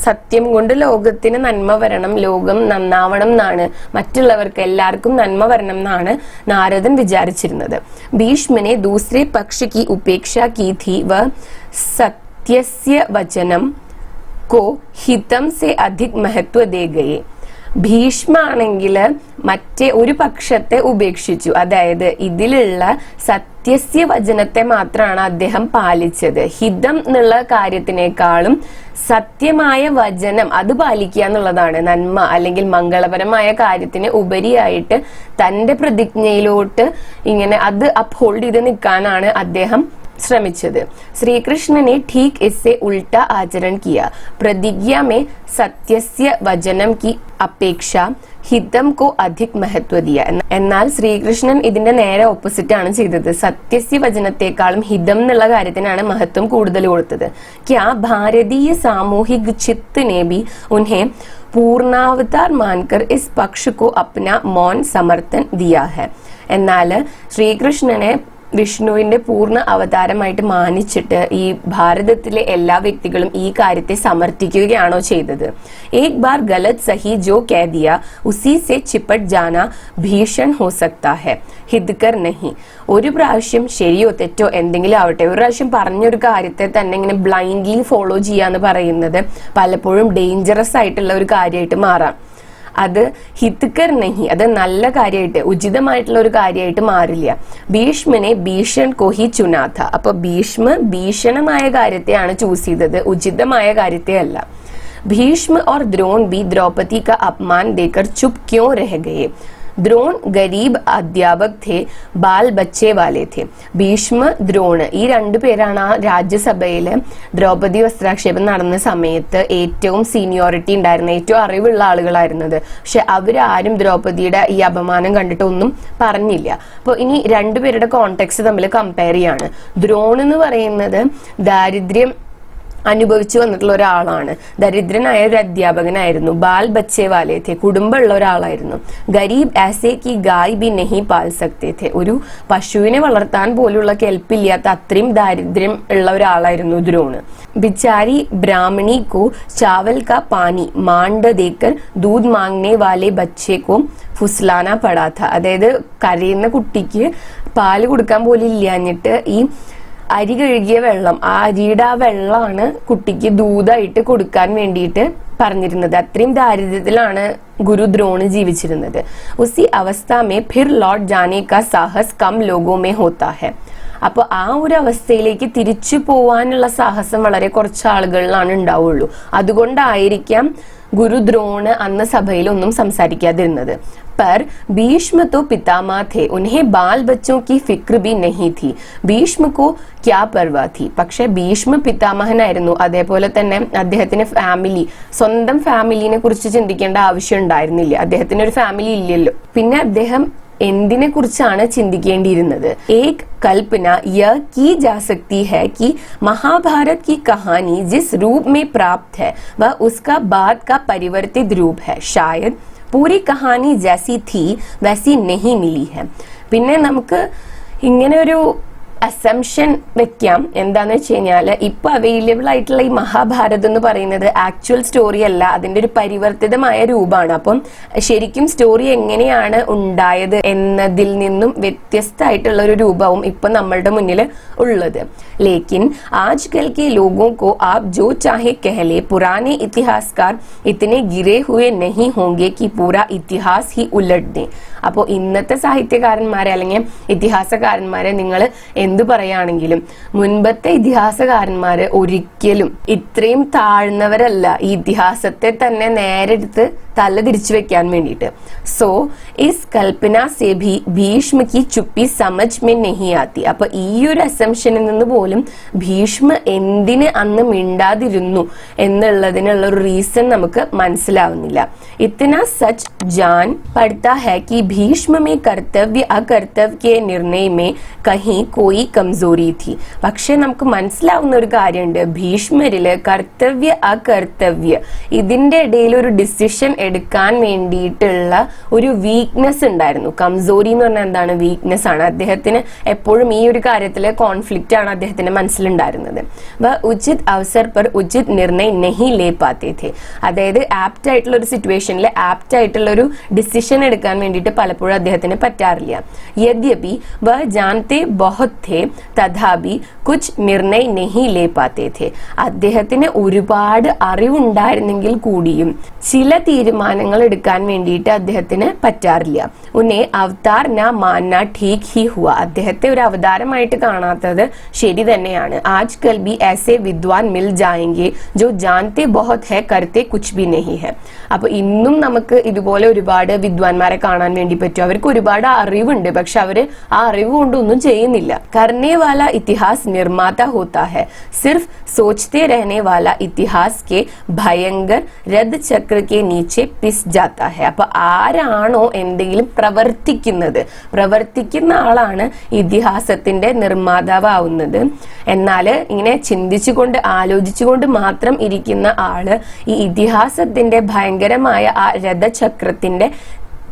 സത്യം കൊണ്ട് ലോകത്തിന് നന്മ വരണം, ലോകം നന്നാവണം എന്നാണ്, മറ്റുള്ളവർക്ക് എല്ലാവർക്കും നന്മ വരണം എന്നാണ് നാരദൻ വിചാരിച്ചിരുന്നത്. ഭീഷ്മനെ ദൂസരെ പക്ഷ की उपेक्षा की थी, वह सत्यस्य वचनम को हितम से अधिक महत्व दे गए. ഭീഷ്മ ആണെങ്കിൽ മറ്റേ ഒരു പക്ഷത്തെ ഉപേക്ഷിച്ചു, അതായത് ഇതിലുള്ള സത്യസ്യ വചനത്തെ മാത്രമാണ് അദ്ദേഹം പാലിച്ചത്. ഹിതം എന്നുള്ള കാര്യത്തിനേക്കാളും സത്യമായ വചനം അത് പാലിക്കുക എന്നുള്ളതാണ് നന്മ അല്ലെങ്കിൽ മംഗളപരമായ കാര്യത്തിന് ഉപരിയായിട്ട് തന്റെ പ്രതിജ്ഞയിലോട്ട് ഇങ്ങനെ അത് അപ്ഹോൾഡ് ചെയ്ത് നിൽക്കാനാണ് അദ്ദേഹം ശ്രമിച്ചത്. ശ്രീകൃഷ്ണ ने ठीक इससे उल्टा आचरण किया. प्रतिज्ञा में सत्यस्य वचनम की अपेक्षा ഹിതം കോ അധിക് മഹത്വ ദിയ. എന്നാൽ ശ്രീകൃഷ്ണൻ ഇതിന്റെ നേരെ ഓപ്പോസിറ്റ് ആണ് ചെയ്തത്. സത്യസ്യ വചനത്തെക്കാളും ഹിതം എന്നുള്ള കാര്യത്തിനാണ് മഹത്വം കൂടുതൽ കൊടുത്തത്. ക്യാ ഭാരതീയ സാമൂഹിക് ചിത്ത് ने भी उन्हें പൂർണ്ണാവതാർ മാൻകർ ഇസ് പക്ഷ കോ അപ്ന മൗൻ സമർത്ഥൻ ദിയാ ഹെ. എന്നാൽ ശ്രീകൃഷ്ണനെ വിഷ്ണുവിന്റെ പൂർണ്ണ അവതാരമായിട്ട് മാനിച്ചിട്ട് ഈ ഭാരതത്തിലെ എല്ലാ വ്യക്തികളും ഈ കാര്യത്തെ സമർത്ഥിക്കുകയാണോ ചെയ്തത്? ഏക് ബാർ ഗലത് സഹി ജോ കഹ ദിയ ഉസി സെ ചിപട്ട് ജാന ഭീഷൺ ഹോ സക്താ ഹൈ, ഹിദ്കർ നഹി. ഒരു പ്രാവശ്യം ശരിയോ തെറ്റോ എന്തെങ്കിലും ആവട്ടെ, ഒരു പ്രാവശ്യം പറഞ്ഞൊരു കാര്യത്തെ തന്നെ ഇങ്ങനെ ബ്ലൈൻഡ്ലി ഫോളോ ചെയ്യാന്ന് പറയുന്നത് പലപ്പോഴും ഡേഞ്ചറസ് ആയിട്ടുള്ള ഒരു കാര്യമായിട്ട് മാറാം. അത് ഹിത്കർ നഹി, അത് നല്ല കാര്യമായിട്ട് ഉചിതമായിട്ടുള്ള ഒരു കാര്യമായിട്ട് മാറില്ല. ഭീഷ്മനെ ഭീഷൺ കോഹി ചുനാഥ. അപ്പൊ ഭീഷണമായ കാര്യത്തെയാണ് ചൂസ് ചെയ്തത്, ഉചിതമായ കാര്യത്തെ അല്ല. भीष्म और द्रोण भी द्रौपदी का अपमान देकर चुप क्यों रह गए? ദ്രോൺ ഗരീബ് അധ്യാപക് थे, ബാൽ ബച്ചെ വാലെ थे. ഭീഷ്മ ദ്രോണ് ഈ രണ്ടുപേരാണ് ആ രാജ്യസഭയില് ദ്രൗപദി വസ്ത്രാക്ഷേപം നടന്ന സമയത്ത് ഏറ്റവും സീനിയോറിറ്റി ഉണ്ടായിരുന്ന, ഏറ്റവും അറിവുള്ള ആളുകളായിരുന്നത്. പക്ഷെ അവരാരും ദ്രൗപദിയുടെ ഈ അപമാനം കണ്ടിട്ട് ഒന്നും പറഞ്ഞില്ല. അപ്പോൾ ഇനി രണ്ടുപേരുടെ കോണ്ടെക്സ്റ്റ് തമ്മിൽ കമ്പയർ ചെയ്യാണ്. ദ്രോൺ എന്ന് പറയുന്നത് ദാരിദ്ര്യം അനുഭവിച്ചു വന്നിട്ടുള്ള ഒരാളാണ്, ദരിദ്രനായ ഒരു അധ്യാപകനായിരുന്നു. ബാൽ ബച്ചെ വാലെ थे, കുടുംബമുള്ള ഒരാളായിരുന്നു. ഗരീബ് ആസെ കി ഗായ് ബി നഹി പാൽ സക്തേ थे, ഒരു പശുവിനെ വളർത്താൻ പോലുള്ള കെൽപ്പില്ലാത്ത അത്രയും ദാരിദ്ര്യം ഉള്ള ഒരാളായിരുന്നു ദ്രോണ്. ബിച്ചാരി ബ്രാഹ്മണി കോ ചാവൽ കാ പാനി മാണ്ട ദേക്കർ ദൂത് മാംഗ്നെ വാലെ ബച്ചെ കോ ഫുസ്ലാന പടാ था. അതായത് കരയുന്ന കുട്ടിക്ക് പാല് കൊടുക്കാൻ പോലും ഇല്ലാഞ്ഞിട്ട് ഈ അരി കഴുകിയ വെള്ളം, ആ അരിയുടെ ആ വെള്ളമാണ് കുട്ടിക്ക് ദൂതായിട്ട് കൊടുക്കാൻ വേണ്ടിയിട്ട് പറഞ്ഞിരുന്നത്. അത്രയും ദാരിദ്ര്യത്തിലാണ് ഗുരു ദ്രോണ് ജീവിച്ചിരുന്നത്. ഉസി അവസ്ഥ മേ ഫിർ ലോട്ട് ജാനെ കാ സാഹസ് കം ലോഗോ മേ ഹോത്താ ഹെ. അപ്പൊ ആ ഒരു അവസ്ഥയിലേക്ക് തിരിച്ചു പോവാനുള്ള സാഹസം വളരെ കുറച്ച് ആളുകളിലാണ് ഉണ്ടാവുള്ളൂ. അതുകൊണ്ടായിരിക്കാം ഗുരു ദ്രോണ് അന്ന് സഭയിൽ ഒന്നും സംസാരിക്കാതിരുന്നത്. पर भीष्म तो पितामह थे, उन्हें बाल बच्चों की फिक्र भी नहीं थी. ഭീഷ്മ को क्या परवाह थी. പക്ഷെ ഭീഷ്മ പിതാമഹനായിരുന്നു, അതേപോലെ തന്നെ അദ്ദേഹത്തിന് ഫാമിലി, സ്വന്തം ഫാമിലിനെ കുറിച്ച് ചിന്തിക്കേണ്ട ആവശ്യം ഉണ്ടായിരുന്നില്ല. അദ്ദേഹത്തിന് ഒരു ഫാമിലി ഇല്ലല്ലോ. പിന്നെ അദ്ദേഹം എന്തിനെ കുറിച്ചാണ് ചിന്തിക്കേണ്ടിയിരുന്നത്? एक कल्पना यह की जा सकती है कि महाभारत की कहानी जिस रूप में प्राप्त है वह उसका बाद का परिवर्तित रूप है. शायद पूरी कहानी जैसी थी वैसी नहीं मिली है. പിന്നെ നമുക്ക് ഇങ്ങനെ ഒരു അസംഷൻ വെക്കാം. എന്താന്ന് വെച്ച് കഴിഞ്ഞാൽ ഇപ്പൊ അവൈലബിൾ ആയിട്ടുള്ള ഈ മഹാഭാരതം എന്ന് പറയുന്നത് ആക്ച്വൽ സ്റ്റോറി അല്ല, അതിന്റെ ഒരു പരിവർത്തിതമായ രൂപമാണ്. അപ്പം ശരിക്കും സ്റ്റോറി എങ്ങനെയാണ് ഉണ്ടായത് എന്നതിൽ നിന്നും വ്യത്യസ്തമായിട്ടുള്ള ഒരു രൂപവും ഇപ്പൊ നമ്മളുടെ മുന്നിൽ ഉള്ളത്. लेकिन आजकल के लोगों को आप जो चाहे कह ले, पुराने इतिहासकार इतने गिरे हुए नहीं होंगे कि पूरा इतिहास ही उलट दें. അപ്പോ ഇന്നത്തെ സാഹിത്യകാരന്മാരെ അല്ലെങ്കിൽ ഇതിഹാസകാരന്മാരെ നിങ്ങൾ എന്തു പറയുകയാണെങ്കിലും മുൻപത്തെ ഇതിഹാസകാരന്മാര് ഒരിക്കലും ഇത്രയും താഴ്ന്നവരല്ല ഈ ഇതിഹാസത്തെ തന്നെ നേരെടുത്ത് തല തിരിച്ചു വെക്കാൻ വേണ്ടിയിട്ട്. സോ ഇസ് കൽപ്പന സെ ഭി ഭീഷ്മ കി ചുപ്പി സമജ് മേ നഹി ആത്തി. അപ്പൊ ഈ ഒരു അസംഷനിൽ നിന്ന് പോലും ഭീഷ്മ എന്തിന് അന്ന് മിണ്ടാതിരുന്നു എന്നുള്ളതിനുള്ള ഒരു റീസൺ നമുക്ക് മനസ്സിലാവുന്നില്ല. ഇത്തന സച്ച് ജാൻ പड़ता है कि ഭീഷ്മ മേ കർത്തവ്യ അകർത്തവ്യ കെ നിർണയ മേ കഹി കോയി കംസോറി थी. പക്ഷെ നമുക്ക് മനസ്സിലാവുന്ന ഒരു കാര്യമുണ്ട്, ഭീഷ്മരില് കർത്തവ്യ അകർത്തവ്യ ഇതിന്റെ ഇടയിൽ ഒരു ഡിസിഷൻ എടുക്കാൻ വേണ്ടിയിട്ടുള്ള ഒരു വീക്ക്നെസ് ഉണ്ടായിരുന്നു. കംസോറി എന്ന് പറഞ്ഞാൽ എന്താണ്? വീക്ക്നെസ് ആണ്. അദ്ദേഹത്തിന് എപ്പോഴും ഈ ഒരു കാര്യത്തില് കോൺഫ്ലിക്റ്റ് ആണ് അദ്ദേഹത്തിന്റെ മനസ്സിലുണ്ടായിരുന്നത്. ഉചിത് അവസർ പർ ഉചിത് നിർണയ നഹി ലേ പാത്തേ थे. അതായത് ആപ്റ്റ് ആയിട്ടുള്ള ഒരു സിറ്റുവേഷനിൽ ആപ്റ്റ് ആയിട്ടുള്ള ഒരു ഡിസിഷൻ എടുക്കാൻ വേണ്ടിയിട്ട് പലപ്പോഴും അദ്ദേഹത്തിന് പറ്റാറില്ല. യദ്യപി വ ജാനത്തെ ബഹുത് थे തഥാപി കുച്ച് നിർണയ നഹി ലേ പാത്തേ थे. അദ്ദേഹത്തിന് ഒരുപാട് അറിവുണ്ടായിരുന്നെങ്കിൽ കൂടിയും ചില തീരുമാനങ്ങൾ എടുക്കാൻ വേണ്ടിയിട്ട് അദ്ദേഹത്തിന് പറ്റാറില്ല. ഉന്നെ അവതാർ ന മാന്ന ठीक ही हुआ. അദ്ദേഹത്തെ ഒരു അവതാരമായിട്ട് കാണാത്തത് ശരി തന്നെയാണ്. ആജ് കൽ ബി ऐसे വിദ്വാൻ മിൽ जाएंगे जो जानते बहुत है करते कुछ भी नहीं है. അപ്പൊ ഇന്നും നമുക്ക് ഇതുപോലെ ഒരുപാട് വിദ്വാൻമാരെ കാണാൻ വേണ്ടി പറ്റും. അവർക്ക് ഒരുപാട് അറിവുണ്ട്, പക്ഷെ അവര് ആ അറിവ് കൊണ്ട് ഒന്നും ചെയ്യുന്നില്ല. करने वाला इतिहास निर्माता होता है, सिर्फ सोचते रहने वाला इतिहास के भयंकर रद चक्र के नीचे पिस जाता है. അപ്പൊ ആരാണോ എന്തെങ്കിലും പ്രവർത്തിക്കുന്ന ആളാണ് ഇതിഹാസത്തിന്റെ നിർമ്മാതാവുന്നത്. എന്നാൽ ഇങ്ങനെ ചിന്തിച്ചുകൊണ്ട് ആലോചിച്ചുകൊണ്ട് മാത്രം ഇരിക്കുന്ന ആള് ഈ ഇതിഹാസത്തിന്റെ ഭയങ്കരമായ ആ രഥചക്രത്തിന്റെ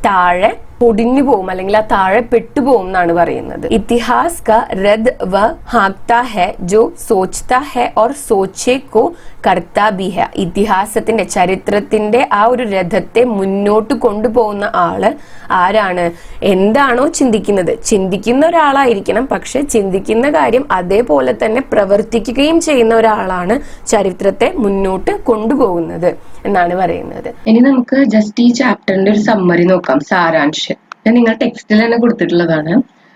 താഴെ പൊടിഞ്ഞു പോവും അല്ലെങ്കിൽ ആ താഴെ പെട്ടുപോകും എന്നാണ് പറയുന്നത്. ഇതിഹാസ് കാ രഥ് വ ഹാക്താ ഹെ ജോ സോച്താ ഹെ ഓർ സോച്ചേ കോ കർത്താ ബി ഹെ. ഇതിഹാസത്തിന്റെ ചരിത്രത്തിന്റെ ആ ഒരു രഥത്തെ മുന്നോട്ട് കൊണ്ടുപോകുന്ന ആള് ആരാണ്? എന്താണോ ചിന്തിക്കുന്നത്, ചിന്തിക്കുന്ന ഒരാളായിരിക്കണം, പക്ഷെ ചിന്തിക്കുന്ന കാര്യം അതേപോലെ തന്നെ പ്രവർത്തിക്കുകയും ചെയ്യുന്ന ഒരാളാണ് ചരിത്രത്തെ മുന്നോട്ട് കൊണ്ടുപോകുന്നത് എന്നാണ് പറയുന്നത്. ഇനി നമുക്ക് ജസ്റ്റ് ഈ ചാപ്റ്ററിന്റെ ഒരു സമ്മറി നോക്കാം, സാരാംശം. നിങ്ങൾ ടെക്സ്റ്റിൽ തന്നെ കൊടുത്തിട്ടുള്ളതാണ്.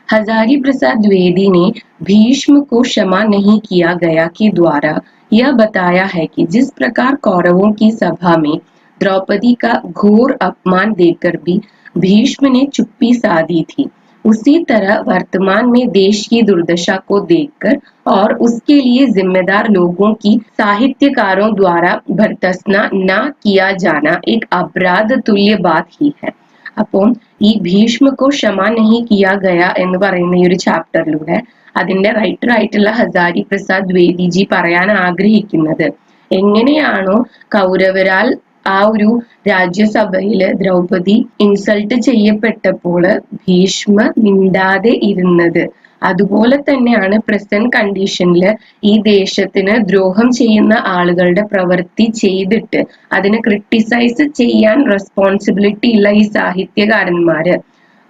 हजारी प्रसाद द्विवेदी ने भीष्म को क्षमा नहीं किया गया के द्वारा यह बताया है कि जिस प्रकार कौरवों की सभा में द्रौपदी का घोर अपमान देकर भी भीष्म ने चुप्पी साधी थी, उसी तरह वर्तमान में देश की दुर्दशा को देखकर और उसके लिए जिम्मेदार लोगों की साहित्यकारों द्वारा भर्त्सना न किया जाना एक अपराध तुल्य बात ही है. അപ്പം ഈ ഭീഷ്മക്കോ ക്ഷമ നഹി കിയാ ഗയ എന്ന് പറയുന്ന ഈ ഒരു ചാപ്റ്ററിലൂടെ അതിന്റെ റൈറ്റർ ആയിട്ടുള്ള ഹസാരി പ്രസാദ് ദ്വിവേദിജി പറയാൻ ആഗ്രഹിക്കുന്നത്, എങ്ങനെയാണോ കൗരവരാൽ ആ ഒരു രാജ്യസഭയില് ദ്രൗപദി ഇൻസൾട്ട് ചെയ്യപ്പെട്ടപ്പോൾ ഭീഷ്മ മിണ്ടാതെ ഇരുന്നത്, അതുപോലെ തന്നെയാണ് പ്രസന്റ് കണ്ടീഷനിൽ ഈ ദേശത്തിന് ദ്രോഹം ചെയ്യുന്ന ആളുകളുടെ പ്രവൃത്തി ചെയ്തിട്ട് അതിനെ ക്രിട്ടിസൈസ് ചെയ്യാൻ റെസ്പോൺസിബിലിറ്റി ഉള്ള ഈ സാഹിത്യകാരന്മാര്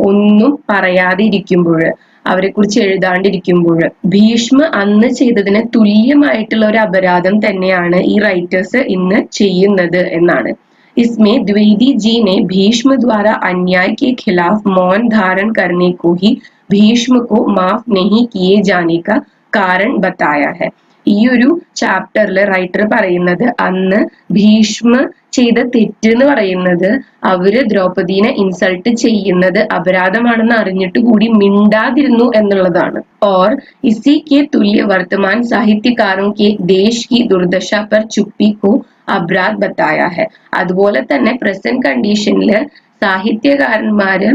ഒന്നും പറയാതെ ഇരിക്കുമ്പോൾ, അവരെ കുറിച്ച് എഴുതാണ്ടിരിക്കുമ്പോൾ ഭീഷ്മ അന്ന് ചെയ്തതിന് തുല്യമായിട്ടുള്ള ഒരു അപരാധം തന്നെയാണ് ഈ റൈറ്റേഴ്സ് ഇന്ന് ചെയ്യുന്നത് എന്നാണ്. इसमें द्विवेदी जी ने भीष्म द्वारा अन्याय के खिलाफ मौन धारण करने को ही भीष्म को माफ नहीं किए जाने का कारण बताया है. ഈ ഒരു ചാപ്റ്ററിൽ റൈറ്റർ പറയുന്നത് അന്ന് ഭീഷ്മ ചെയ്ത തെറ്റ് എന്ന് പറയുന്നത് അവര് ദ്രൗപദീനെ ഇൻസൾട്ട് ചെയ്യുന്നത് അപരാധമാണെന്ന് അറിഞ്ഞിട്ട് കൂടി മിണ്ടാതിരുന്നു എന്നുള്ളതാണ്. और इसी के तुल्य वर्तमान साहित्यकारों के देश की दुर्दशा पर चुप्पी को അപരാധ് ബത്തായ ഹെ. അതുപോലെ തന്നെ പ്രസന്റ് കണ്ടീഷനില് സാഹിത്യകാരന്മാര്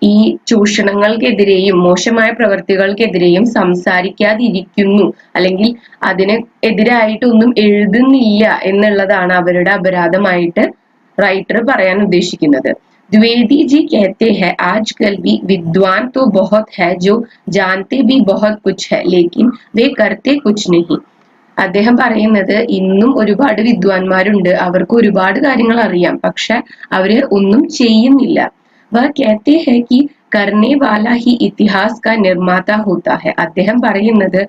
ഈ ചൂഷണങ്ങൾക്കെതിരെയും മോശമായ പ്രവർത്തികൾക്കെതിരെയും സംസാരിക്കാതിരിക്കുന്നു, അല്ലെങ്കിൽ അതിന് എതിരായിട്ടൊന്നും എഴുതുന്നില്ല എന്നുള്ളതാണ് അവരുടെ അപരാധമായിട്ട് റൈറ്റർ പറയാൻ ഉദ്ദേശിക്കുന്നത്. द्विवेदी जी कहते हैं आजकल भी विद्वान तो बहुत है जो जानते भी बहुत कुछ है लेकिन वे करते कुछ नहीं. അദ്ദേഹം പറയുന്നത് ഇന്നും ഒരുപാട് വിദ്വാൻമാരുണ്ട്, അവർക്ക് ഒരുപാട് കാര്യങ്ങൾ അറിയാം, പക്ഷെ അവര് ഒന്നും ചെയ്യുന്നില്ല. വഹ് कहते हैं कि करने वाला ही इतिहास का निर्माता होता है. അദ്ദേഹം പറയുന്നത്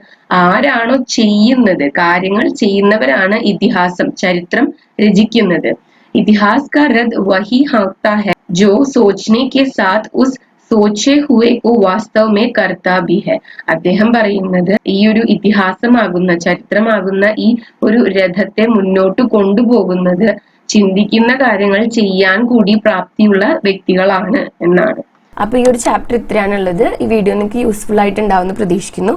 ആരാണോ ചെയ്യുന്നത്, കാര്യങ്ങൾ ചെയ്യുന്നവരാണ് ഇതിഹാസം, ചരിത്രം രചിക്കുന്നത്. इतिहास का रद वही हाँकता है जो सोचने के साथ उस सोचे हुए को वास्तव में करता भी है. അദ്ദേഹം പറയുന്നത് ഈ ഒരു ഇതിഹാസമാകുന്ന ചരിത്രമാകുന്ന ഈ ഒരു രഥത്തെ മുന്നോട്ട് കൊണ്ടുപോകുന്നത് ചിന്തിക്കുന്ന കാര്യങ്ങൾ ചെയ്യാൻ കൂടി പ്രാപ്തിയുള്ള വ്യക്തികളാണ് എന്നാണ്. അപ്പൊ ഈ ഒരു ചാപ്റ്റർ ഇത്രയാണുള്ളത്. ഈ വീഡിയോ നിങ്ങൾക്ക് യൂസ്ഫുൾ ആയിട്ടുണ്ടാവുമെന്ന് പ്രതീക്ഷിക്കുന്നു.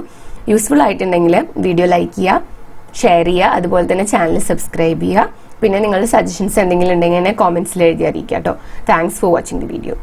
യൂസ്ഫുൾ ആയിട്ടുണ്ടെങ്കിൽ വീഡിയോ ലൈക്ക് ചെയ്യുക, ഷെയർ ചെയ്യുക, അതുപോലെ തന്നെ ചാനൽ സബ്സ്ക്രൈബ് ചെയ്യുക. പിന്നെ നിങ്ങളുടെ സജഷൻസ് എന്തെങ്കിലും ഉണ്ടെങ്കിൽ എന്നെ കോമെന്റ്സിൽ എഴുതി അറിയിക്കുക കേട്ടോ. Thanks for watching the video.